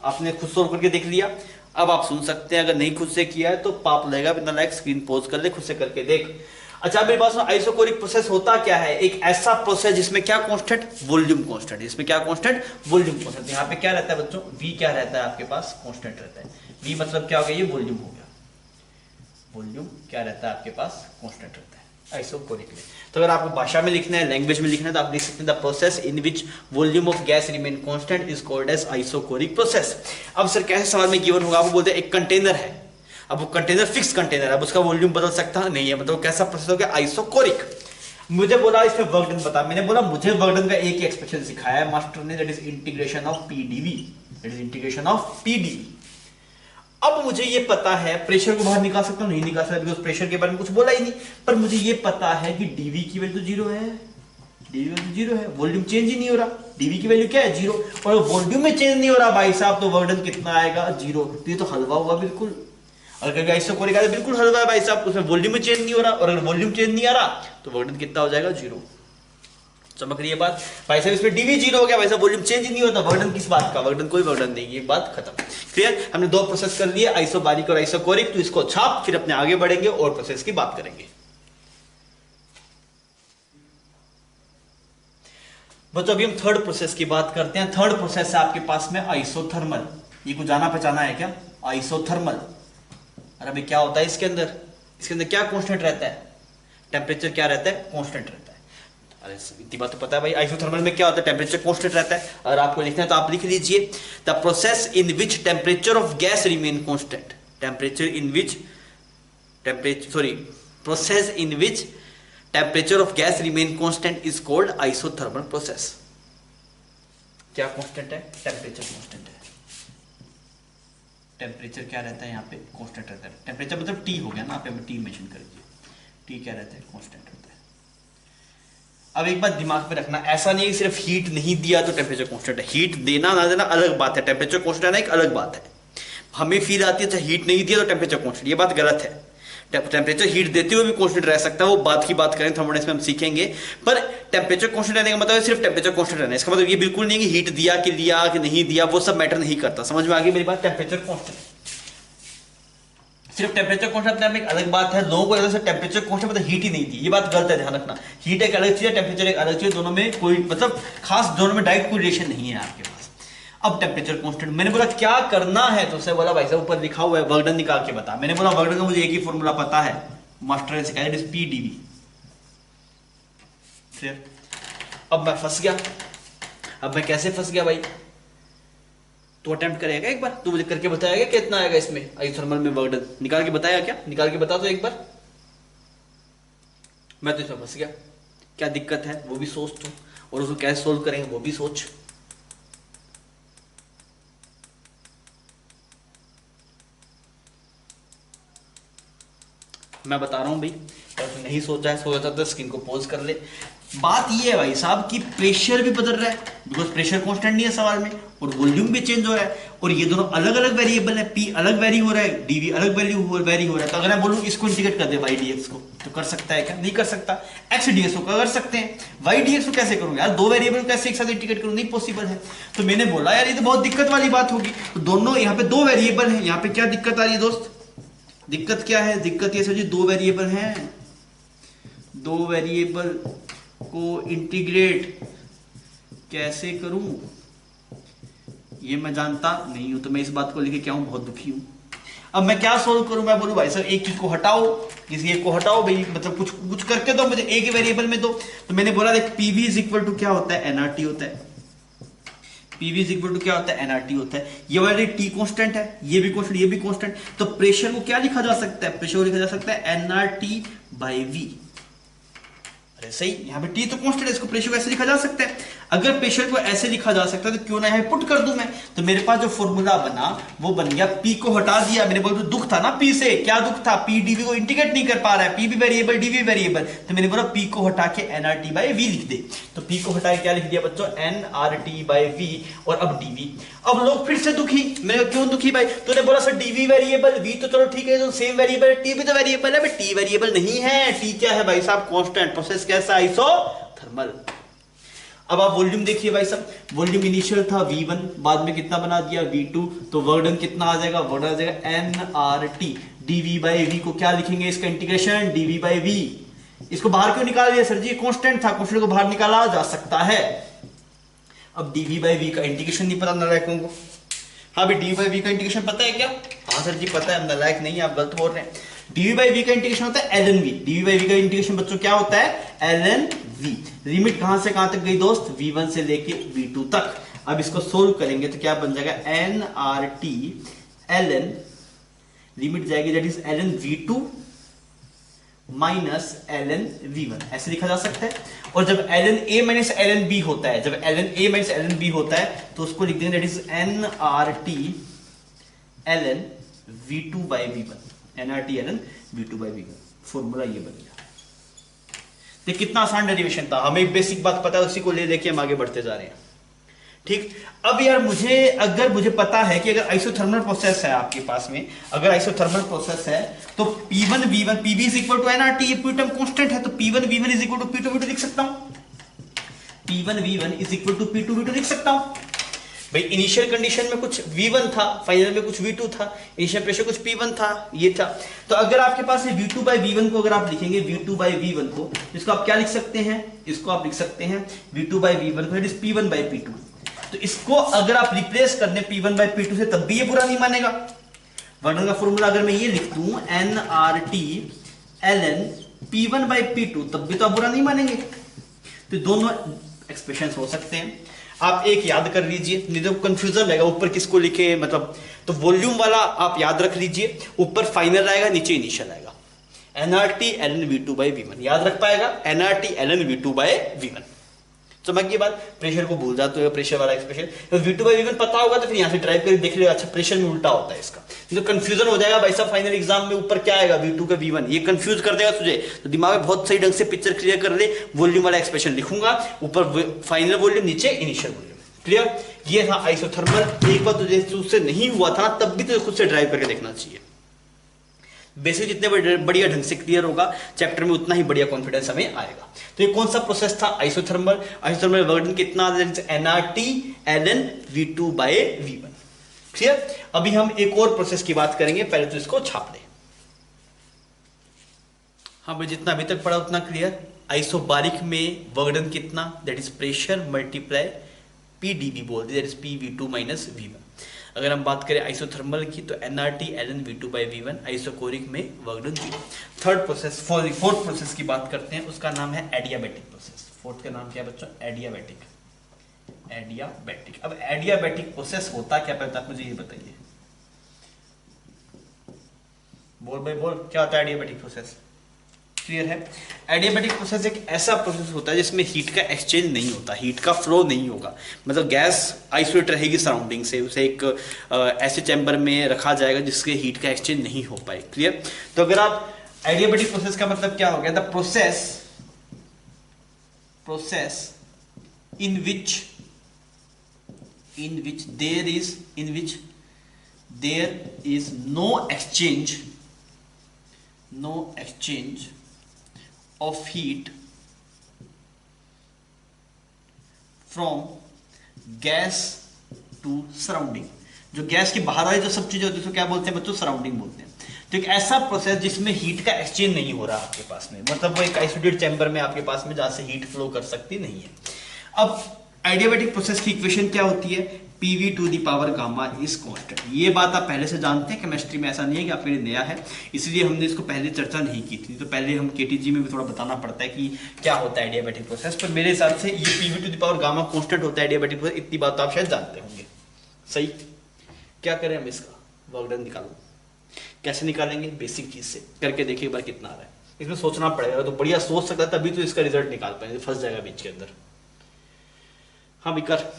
आपने खुद सोल्व करके देख लिया। अब आप सुन सकते हैं, अगर नहीं खुद से किया है तो पाप लगेगा, बिना लाइक स्क्रीन पॉज कर ले, खुद से करके देख। अच्छा मेरे पास आइसोकोरिक प्रोसेस होता क्या है? एक ऐसा प्रोसेस जिसमें क्या कांस्टेंट? Volume constant. जिसमें क्या कांस्टेंट? Volume constant. यहाँ पे क्या रहता है बच्चों? V क्या रहता है आपके पास? कांस्टेंट रहता है। V मतलब क्या हो गया? ये वॉल्यूम हो गया। वॉल्यूम क्या रहता है आपके पास? कांस्टेंट रहता है आइसोकोरिक में। तो अगर आपको भाषा में लिखना है, लैंग्वेज में लिखना है, तो आप लिख सकते हैं the process in which volume of gas remain constant is called as isochoric process. अब सर कैसे सवाल में गिवन होगा? आपको बोलते हैं एक कंटेनर है, अब वो कंटेनर फिक्स कंटेनर है, अब उसका वॉल्यूम बदल सकता नहीं है, मतलब कैसा प्रोसेस हो गया? आइसोकोरिक। मुझे बोला इसमें वर्क डन बता, मैंने बोला मुझे वर्क डन का एक ही एक्सप्रेशन सिखाया है मास्टर ने, that is integration of PDV. That is integration of PDV. अब मुझे ये पता है प्रेशर को बाहर निकाल सकता हूं, नहीं निकाल सकता, बिकॉज प्रेशर के बारे में कुछ बोला ही नहीं, पर मुझे ये पता है कि डीवी की वैल्यू 0 है, डीवी वैल्यू जीरो है, वॉल्यूम चेंज ही नहीं हो रहा, डीवी की वैल्यू क्या है जीरो, और वॉल्यूम में चेंज नहीं हो रहा भाई साहब, तो वर्क डन कितना आएगा जीरो। तो ये तो हलवा हुआ बिल्कुल। और कभी आइसोकोरिक एसिड बिल्कुल हलवा है भाई साहब, उसमें वॉल्यूम में चेंज नहीं हो रहा, और अगर वॉल्यूम चेंज नहीं आ रहा तो वर्क डन कितना हो जाएगा जीरो। चमक रही है बात भाई साहब, इसमें डीवी जीरो हो गया भाई साहब, वॉल्यूम चेंज ही नहीं होता, वर्क डन किस बात का, वर्क डन कोई वर्क डन नहीं, ये बात खत्म। क्लियर, हमने दो प्रोसेस कर लिए, आइसोबारिक और आइसोकोरिक, तो इसको छाप फिर अपने आगे बढ़ेंगे और प्रोसेस की बात करेंगे। बच्चों अभी हम थर्ड प्रोसेस की बात करते हैं। थर्ड प्रोसेस है आपके पास में आइसोथर्मल। ये कुछ जाना पहचाना है क्या, आइसोथर्मल। अरे अभी क्या होता है इसके अंदर, इसके अंदर क्या कांस्टेंट रहता है, टेम्परेचर क्या रहता है, कांस्टेंट रहता है। अरे इतनी बात तो पता है भाई, आइसोथर्मल में क्या होता है, टेम्परेचर कांस्टेंट रहता है। अगर आपको लिखना है तो आप लिख लीजिए, the process in which temperature of gas remain constant, temperature in which process in which temperature of gas remain constant is called isothermal process. क्या कांस्टेंट है, टेम्परेचर कांस्टेंट है। टेम्परेचर क्या रहता है यहाँ पे, कांस्टेंट रहता है। टेम्परेचर मतलब टी हो गया ना, आप टी मेंशन कर दीजिए, टी क्या रहता है, कांस्टेंट रहता है। अब एक बात दिमाग में रखना, ऐसा नहीं है सिर्फ हीट नहीं दिया तो टेम्परेचर कांस्टेंट है, हीट देना ना देना अलग बात है, टेम्परेचर कांस्टेंट आना एक अलग बात है। हमें फील आती है अच्छा हीट नहीं दिया तो टेम्परेचर कांस्टेंट, ये बात गलत है। टेम्परेचर हीट देते हुए भी कांस्टेंट रह सकता है, वो बात की बात करें थर्मोडायनेमिक्स में हम सीखेंगे। पर टेम्परेचर कांस्टेंट रहने का मतलब सिर्फ टेम्परेचर कांस्टेंट रहना है, इसका मतलब ये बिल्कुल नहीं कि हीट दिया कि नहीं दिया, वो सब मैटर नहीं करता। समझ में आ गई मेरी बात, टेम्परेचर कांस्टेंट, सिर्फ टेम्परेचर कांस्टेंट अपने आप में एक अलग बात है। लोगों को लगता है टेम्परेचर कांस्टेंट मतलब हीट ही नहीं दी, ये बात गलत है, ध्यान रखना। हीट एक अलग चीज है, टेम्परेचर एक अलग चीज है, दोनों में कोई मतलब खास, दोनों में डायरेक्ट कोई रिलेशन नहीं है आपके पास। अब टेम्परेचर कांस्टेंट, मैंने बोला क्या करना है, तो उसने बोला भाई साहब ऊपर लिखा हुआ है वर्क डन निकाल के बता। मैंने बोला वर्क डन का मुझे एक ही फॉर्मूला पता है, मास्टर ने सिखाया, इट इज पी डीवी। फिर अब मैं फंस गया, अब मैं कैसे फंस गया भाई, तो अटेम्प्ट करेगा एक बार, तू मुझे करके बताएगा कितना आएगा इसमें आइसोथर्मल में वर्क डन, निकाल के बताएगा क्या, निकाल के बता तो एक बार। मैं तो इसमें फंस गया, क्या दिक्कत है वो भी सोच तू, और उसको कैसे सोल्व करेंगे वो भी सोच। मैं बता रहा हूं भाई, अगर नहीं सोचा है, सोचा तो स्क्रीन को पॉज कर ले। बात ये है भाई साहब कि प्रेशर भी बदल रहा है, बिकॉज प्रेशर कांस्टेंट नहीं है सवाल में, और वॉल्यूम भी चेंज हो रहा है, और ये दोनों अलग अलग वेरिएबल है, पी अलग वेरी हो रहा है, डीवी अलग वैल्यू वेरी हो रहा है। तो अगर मैं बोलूं इसको इंटीग्रेट कर दे वाई डीएक्स को, तो कर सकता है क्या, नहीं कर सकता। एक्स डीएक्स को कर सकते हैं, वाई डीएक्स को कैसे करूंगा यार, दो वेरिएबल कैसे एक साथ इंटीग्रेट करूं, नहीं पॉसिबल है। तो मैंने बोला यार ये तो बहुत दिक्कत वाली बात होगी। तो दोनों यहाँ पे दो वेरिएबल है, यहाँ पे क्या दिक्कत आ रही है दोस्त, दिक्कत क्या है, दिक्कत ये समझिए दो वेरिएबल हैं, दो वेरिएबल को इंटीग्रेट कैसे करूं ये मैं जानता नहीं हूं, तो मैं इस बात को लेके क्या हूं, बहुत दुखी हूं। अब मैं क्या सोल्व करूं, मैं बोलूं भाई सर एक चीज को हटाओ, किसी एक को हटाओ भाई, मतलब कुछ कुछ करके दो मुझे, एक ही वेरिएबल में दो। तो मैंने बोला देख पीवी इज इक्वल टू क्या होता है, एनआरटी होता है। पीवी इज इक्वल टू क्या होता है, एनआरटी होता है। ये वाली टी कांस्टेंट है, ये भी कांस्टेंट, ये भी कांस्टेंट। तो प्रेशर को क्या लिखा जा सकता है, प्रेशर को लिखा जा सकता है एनआरटी बाई वी। अरे सही, यहाँ पे टी तो कांस्टेंट है, इसको प्रेशर को ऐसे लिखा जा सकता है। अगर प्रेशर को ऐसे लिखा जा सकता है तो क्यों ना यहाँ पुट कर दूं मैं। तो मेरे पास जो फॉर्मूला बना वो बन गया, पी को हटा दिया, मैंने बोला दुख था ना पी से, क्या दुख था, पी डीवी को इंटीग्रेट नहीं कर पा रहा है, पी भी वेरिएबल डीवी वेरिएबल, तो मैंने बोला पी को हटा के एनआरटी बाई वी लिख दे। तो पी को हटा के क्या लिख दिया बच्चों, एनआरटी बाई वी, और अब डीवी। अब लोग फिर से दुखी, मैंने क्यों दुखी भाई, तूने बोला सर डीवी वेरिएबल, वी तो चलो ठीक है, तो सेम वेरिएबल, टी भी तो वेरिएबल है, टी वेरिएबल नहीं है, टी क्या है भाई साहब, कांस्टेंट। प्रोसेस कैसा, आइसोथर्मल। अब आप वॉल्यूम देखिए भाई साहब, वॉल्यूम इनिशियल था V1, बाद में कितना बना दिया V2, तो वर्क डन कितना आ जाएगा, वर्क डन आ जाएगा nRT, dV बाई V को क्या लिखेंगे, इसका इंटीग्रेशन dV बाई V। इसको बाहर क्यों निकाल दिया सर जी, कांस्टेंट था, कांस्टेंट को बाहर निकाला जा सकता है। अब dV बाई V का इंटीग्रेशन नहीं पता नालायकों को, हाँ भाई dV बाई V का इंटीग्रेशन पता है क्या, हाँ सर जी पता है, नालायक नहीं, आप गलत बोल रहे हैं। dV बाई V का इंटीग्रेशन होता है ln V, dV by V का इंटीग्रेशन बच्चों क्या होता है, ln V। लिमिट कहां से कहां तक गई दोस्त, V1 से लेके V2 तक। अब इसको सोल्व करेंगे तो क्या बन जाएगा, nRT ln, लिमिट जाएगी that is ln V2 minus ln V1, ऐसे लिखा जा सकता है। और जब ln A minus ln B होता है, जब ln A minus ln B होता है तो उसको लिख देंगे that is nRT ln V2 by V1, nRT ln V2 by V1, formula ये बन गया। तो कितना आसान डेरिवेशन था, हमें एक बेसिक बात पता है, उसी को ले लेके हम आगे बढ़ते जा रहे हैं। ठीक, अब यार अगर मुझे पता है कि अगर आइसोथर्मल प्रोसेस है आपके पास में, अगर आइसोथर्मल प्रोसेस है तो P1 V1 PV is equal to nRT, ये P टर्म कांस्टेंट है, तो P1 V1 is equal to P2 V2 लिख सकता हूं, P1 V1 is equal to P2 V2 लिख सकता हूं। भाई इनिशियल कंडीशन में कुछ V1 था, फाइनल में कुछ V2 था, इनिशियल प्रेशर कुछ P1 था, ये था। तो अगर आपके पास V2 बाई V1 को अगर आप लिखेंगे V2 बाई V1 को, इसको आप क्या लिख सकते हैं, इसको आप लिख सकते हैं V2 बाई V1 को it is P1 by P2। तो इसको अगर आप रिप्लेस कर दें P1 बाई P2 से, तब भी ये बुरा नहीं मानेगा। वर्णन का फॉर्मूला अगर मैं ये लिख दूं nRT ln P1 by P2, तब भी तो आप बुरा नहीं मानेंगे। तो दोनों एक्सप्रेशन हो सकते हैं, आप एक याद कर लीजिए, नहीं तो कंफ्यूजन रहेगा ऊपर किसको लिखे, मतलब तो वॉल्यूम वाला आप याद रख लीजिए, ऊपर फाइनल आएगा, नीचे इनिशियल आएगा, nRT ln V2 by V1 याद रख पाएगा, nRT ln V2 by V1। समझ गई बात, प्रेशर को भूल जाते हो, प्रेशर वाला एक्सप्रेशन, तो V2 बाई V1 पता होगा तो फिर यहाँ से ड्राइव करके देख लिया, अच्छा प्रेशर में उल्टा होता है इसका, तो कंफ्यूजन हो जाएगा भाई साहब, फाइनल एग्जाम में ऊपर क्या आएगा V2 का V1, ये कंफ्यूज कर देगा तुझे। तो दिमाग में बहुत सही ढंग से पिक्चर क्लियर कर ले, वॉल्यूम वाला एक्सप्रेशन लिखूंगा, ऊपर फाइनल वॉल्यूम, नीचे इनिशियल वॉल्यूम, क्लियर। ये था आइसोथर्मल। एक बार तुझे उससे नहीं हुआ था तब भी तुझे खुद से ड्राइव करके देखना चाहिए। बेसिक जितने बढ़िया ढंग से क्लियर होगा चैप्टर में, उतना ही बढ़िया कॉन्फिडेंस हमें आएगा। तो ये कौन सा प्रोसेस था, आइसोथर्मल। आइसोथर्मल वर्डन कितना, nRT ln V2 bye V1, clear. अभी हम एक और प्रोसेस की बात करेंगे, पहले तो इसको छाप दे। हाँ भाई, जितना अभी तक पढ़ा उतना क्लियर। आइसोबारिक में वर्डन कितना, that is pressure multiply PdV बोलते, that is PV2 minus V1। अगर हम बात करें आइसोथर्मल की तो nRT ln V2 by V1, isochoric में work done 0। Third process, fourth process की बात करते हैं, उसका नाम है एडियाबैटिक प्रोसेस। फोर्थ का नाम क्या है बच्चों, एडियाबैटिक। एडियाबैटिक, अब एडियाबैटिक प्रोसेस होता क्या, पहले आप मुझे ये बताइए, बोल भाई बोल, क्या होता है एडियाबैटिक प्रोसेस, क्लियर है। एडियाबैटिक प्रोसेस एक ऐसा प्रोसेस होता है जिसमें हीट का एक्सचेंज नहीं होता, हीट का फ्लो नहीं होगा, मतलब गैस आइसोलेट रहेगी सराउंडिंग से, उसे एक ऐसे चैम्बर में रखा जाएगा जिसके हीट का एक्सचेंज नहीं हो पाए, क्लियर। तो अगर आप एडियाबैटिक प्रोसेस का मतलब क्या हो गया, the process in which there is no exchange of heat from gas to surrounding। जो गैस के बाहर वाली जो सब चीजें होती है उसको क्या बोलते हैं बच्चों, सराउंडिंग बोलते हैं। तो एक ऐसा प्रोसेस जिसमें हीट का एक्सचेंज नहीं हो रहा आपके पास में, मतलब वो एक आइसोलेटेड चैम्बर में आपके पास में जहां से हीट फ्लो कर सकती नहीं है। अब एडियाबैटिक प्रोसेस की इक्वेशन क्या होती है, PV to the power gamma is constant. ये बात आप पहले से जानते हैं, केमिस्ट्री में ऐसा नहीं है कि आपके लिए नया है, इसलिए हमने इसको पहले चर्चा नहीं की थी। तो पहले हम KTG में भी थोड़ा बताना पड़ता है कि क्या होता है एडियाबैटिक प्रोसेस, पर मेरे हिसाब से ये PV to the power gamma constant होता है एडियाबैटिक प्रोसेस, इतनी बात तो आप शायद जानते होंगे। सही, क्या करें हम, इसका वर्क डन निकालो, कैसे निकालेंगे, बेसिक चीज से करके देखिए एक बार कितना आ रहा है। इसमें सोचना पड़ेगा, तो बढ़िया सोच सकता है तभी तो इसका रिजल्ट निकाल पाएंगे, फंस जाएगा बीच के अंदर। हाँ भी कर,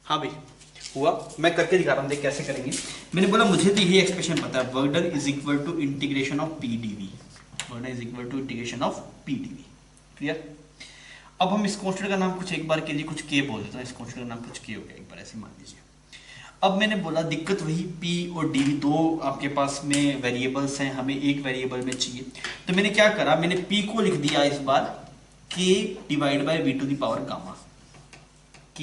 हाँ भाई हुआ, मैं करके दिखा रहा हूँ, देख कैसे करेंगे। मैंने बोला मुझे तो यही एक्सप्रेशन पता है, work done is equal to integration of PdV, work done is equal to integration of PdV, clear. अब हम इस कांस्टेंट का नाम कुछ एक बार के लिए कुछ K बोल देते हैं, इस कांस्टेंट का नाम कुछ K हो गया, एक बार ऐसे मान लीजिए। अब मैंने बोला दिक्कत वही P और D दो आपके पास में वेरिएबल्स हैं, हमें एक वेरिएबल में चाहिए, तो मैंने क्या करा, मैंने P को लिख दिया इस बार K divide by V to the power gamma, K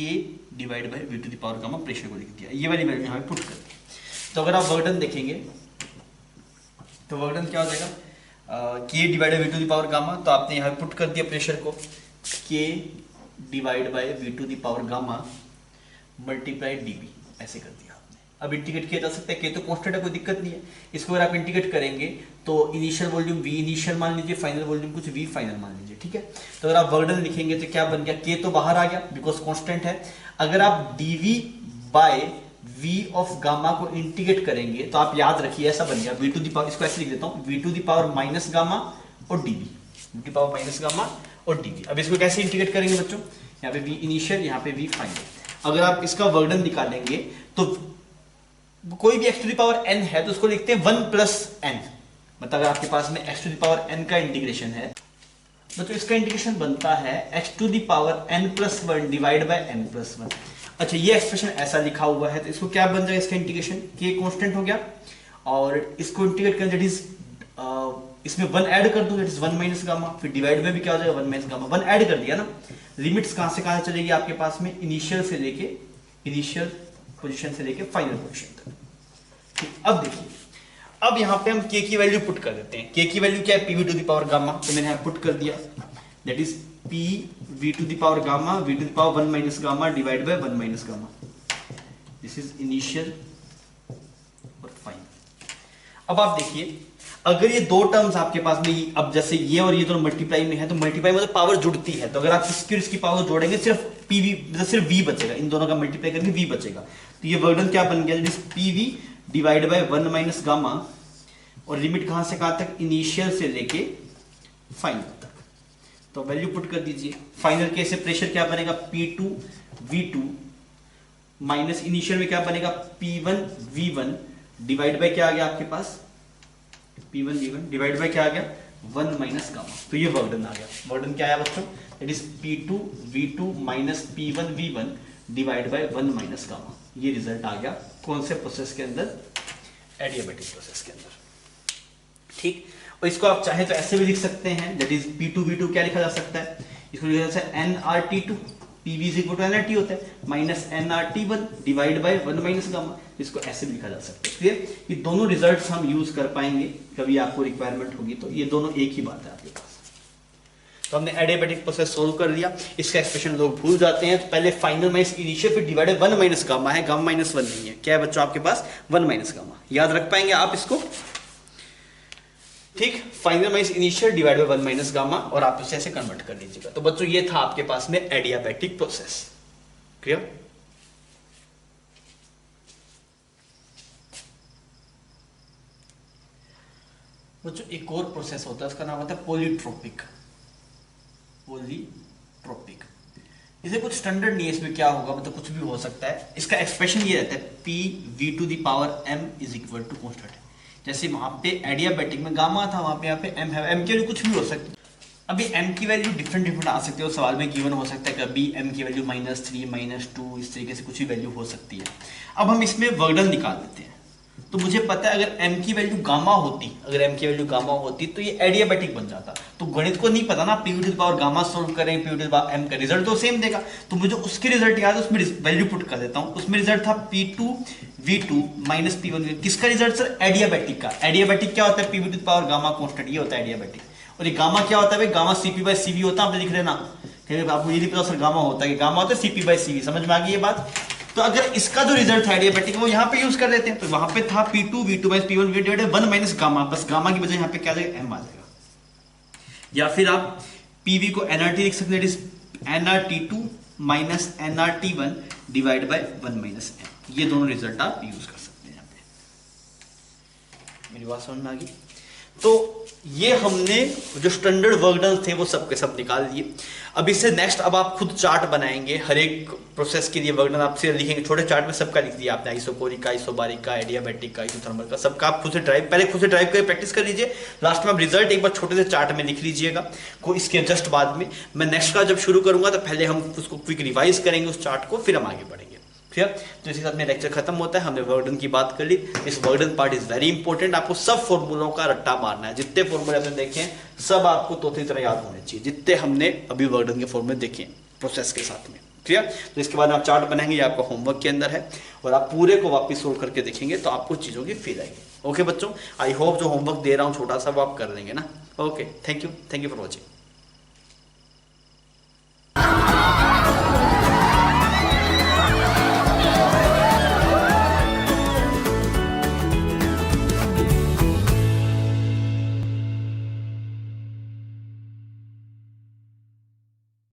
divide by V to the power gamma, pressure को लिख दिया, ये वाली वैल्यू यहाँ पे पुट कर दी। तो अगर आप वर्क डन देखेंगे तो वर्क डन क्या हो जाएगा, K divide by V to the power gamma, तो आपने यहाँ पुट कर दिया प्रेशर को, K divide by V to the power gamma multiply dV, ऐसे कर दिया आपने। अब इंटीग्रेट किया जा सकता है, K तो कांस्टेंट है, कोई दिक्कत नहीं है। इसको अगर आप इंटीग्रेट करेंगे तो इनिशियल वॉल्यूम V इनिशियल मान लीजिए, फाइनल वॉल्यूम कुछ V फाइनल मान लीजिए, ठीक है। तो अगर आप वर्डन लिखेंगे तो क्या बन गया, K तो बाहर आ गया बिकॉज कांस्टेंट है। अगर आप dV by V of gamma को इंटीग्रेट करेंगे तो आप याद रखिए ऐसा बन गया V टू दी पावर, इसको ऐसे लिख देता हूं, V to the power minus gamma और dV, V to the power minus gamma और dV। अब इसको कैसे इंटीग्रेट करेंगे बच्चों, यहाँ पे V इनिशियल, यहाँ पे V फाइनल। अगर आप इसका वर्डन निकालेंगे तो कोई भी x to the power n है तो उसको लिखते हैं 1 प्लस n, मतलब अगर आपके पास में x to the power n का इंटीग्रेशन है तो इसका इंटीग्रेशन बनता है x to the power n plus 1 divide by n plus 1। अच्छा ये एक्सप्रेशन ऐसा लिखा हुआ है तो इसको क्या बन जाएगा, इसका इंटीग्रेशन k कांस्टेंट हो गया और इसको इंटीग्रेट कर दैट इज इसमें 1 ऐड कर दूं दैट इज 1 माइनस गामा, फिर डिवाइड में भी क्या हो जाएगा 1 माइनस गामा, 1 ऐड कर दिया ना। लिमिट्स कहां से कहां चलेगी आपके पास में, इनिशियल से लेके इनिशियल पोजीशन से लेके फाइनल पोजीशन तक, ठीक। अब देखिए, अब यहां पे हम k की वैल्यू पुट कर देते हैं। k की वैल्यू क्या है, pv to the power gamma, तो मैंने यहां पुट कर दिया that is pv to the power gamma v to the power 1 minus gamma divide by 1 minus gamma, this is initial और फाइनल। अब आप देखिए अगर ये दो टर्म्स आपके पास में, अब जैसे ये और ये दोनों मल्टीप्लाई में है तो मल्टीप्लाई मतलब पावर जुड़ती है, तो अगर आप इसकी और इसकी पावर जोड़ेंगे सिर्फ pv मतलब सिर्फ v बचेगा, इन दोनों का मल्टीप्लाई करके v बचेगा। तो ये वर्डन क्या बन गया, this pv divide by 1 minus gamma और लिमिट कहां से कहां तक, इनिशियल से लेके फाइनल तक। तो वैल्यू पुट कर दीजिए, फाइनल केस से प्रेशर क्या बनेगा P2 V2 माइनस इनिशियल में क्या बनेगा P1 V1 डिवाइड बाय क्या आ गया आपके पास P1 V1 डिवाइड बाय क्या आ गया 1 माइनस गामा। तो ये वर्डन आ गया, वर्डन क्या आया बच्चों, it is P2 V2 minus P1 V1 divide by 1 minus gamma. ये रिजल्ट आ गया कौन से प्रोसेस के अंदर, एडियाबैटिक प्रोसेस के अंदर, ठीक। और इसको आप चाहे तो ऐसे भी लिख सकते हैं दैट इज P2 V2 क्या लिखा जा सकता है, इसको लिखा जा सकता है nRT2 PV is equal to nRT होता है minus nRT1 divide by 1 minus gamma, इसको ऐसे भी लिखा जा सकता है। क्लियर, ये दोनों रिजल्ट्स हम यूज कर पाएंगे कभी आपको रिक्वायरमेंट होगी, तो ये दोनों एक ही बात है आपके पास। तो हमने एडियाबैटिक प्रोसेस सोल्व कर लिया, इसका एक्सप्रेशन लोग भूल जाते हैं, तो पहले फाइनल माइनस इनिशियल फिर डिवाइडेड 1 माइनस गामा है, गामा माइनस 1 नहीं है, क्या है बच्चों आपके पास 1 माइनस गामा, याद रख पाएंगे आप इसको, ठीक। Final minus initial divide by 1 minus gamma और आप इसे ऐसे कन्वर्ट कर लीजिएगा। तो बच्चों ये था आपके पास में एडियाबैटिक प्रोसेस, क्लियर। बच्चों एक और प्रोसेस होता है उसका नाम होता है पॉलीट्रोपिक, पॉलीट्रोपिक। इसे कुछ स्टैंडर्ड नहीं है, इसमें क्या होगा मतलब कुछ भी हो सकता है। इसका एक्सप्रेशन ये रहता है Pv to the power m is equal to constant. जैसे वहां पे एडियाबैटिक में गामा था, वहां पे यहाँ पे m है, m के लिए कुछ भी हो सकता है। अभी m की वैल्यू डिफरेंट आ सकती है, और सवाल में गिवन हो सकता है कभी m की वैल्यू -3 -2 इस तरीके से कुछ भी वैल्यू हो सकती है। अब हम इसमें वर्डन निकाल देते हैं। तो मुझे पता है अगर m की वैल्यू गामा होती, अगर m की वैल्यू गामा होती तो ये एडियाबैटिक बन जाता। तो गणित को नहीं पता ना, P to the power gamma solve करें, P to the power m का रिजल्ट तो सेम देगा। तो मुझे उसके रिजल्ट याद है, उसमें वैल्यू पुट कर देता हूं। उसमें रिजल्ट था P2 V2 minus P1 V1। किसका रिजल्ट सर, एडियाबैटिक का। एडियाबैटिक क्या होता है, P to the power gamma constant, ये होता है एडियाबैटिक। और ये गामा क्या होता है, गामा CP/CV होता है, आप लिख रहे ना, आपको ये नहीं पता सर गामा होता है, गामा होता है CP/CV, समझ में आ गई ये बात। तो अगर इसका जो रिजल्ट था एडियाबैटिक वो यहाँ पे यूज कर लेते हैं, तो वहां पे था P2 V2 minus P1 V1 divided 1 minus gamma, बस गामा की वजह यहाँ पे क्या आ जाएगा, m आ जाएगा। या फिर आप PV को nRT लिख सकते हैं, nRT2 minus nRT1 divide by 1 minus m। ये दोनों रिजल्ट आप यूज कर सकते हैं यहाँ पे। मेरी बात समझ में आ गई। तो ये हमने जो स्टैंडर्ड वर्क डन थे वो सब के सब निकाल दिए। अब इससे नेक्स्ट अब आप खुद चार्ट बनाएंगे, हर एक प्रोसेस के लिए वर्क डन आपसे लिखेंगे, छोटे चार्ट में सबका लिख दिया आपने, आइसोकोरिक का, आइसोबारिक का, एडियाबैटिक का, आइसोथर्मल का, सबका आप खुद से पहले खुद से ड्राइव करके प्रैक्टिस कर लीजिए। लास्ट में आप रिजल्ट एक बार छोटे से चार्ट में लिख लीजिएगा को, इसके जस्ट बाद में मैं नेक्स्ट का जब शुरू करूंगा तो पहले हम उसको क्विक रिवाइज करेंगे उस चार्ट को, फिर हम आगे बढ़ेंगे। ठीक है, तो इसी साथ में लेक्चर खत्म होता है। हमने वर्कडन की बात कर ली। इस work done part is very important. आपको सब फॉर्मूलों का रट्टा मारना है, जितने फॉर्मूले आपने देखे हैं सब आपको तोतली तरह याद होने चाहिए, जितने हमने अभी वर्कडन के फॉर्मूले देखे हैं प्रोसेस के साथ में। क्लियर? तो इसके बाद आप चार्ट बनाएंगे, ये आपका होमवर्क के अंदर है, और आप पूरे को वापस सोल्व करके देखेंगे तो आपको चीज़ों की फील आएगी। ओके बच्चों, आई होप जो होमवर्क दे रहा हूँ छोटा सा वो आप कर लेंगे ना। Okay, thank you for watching.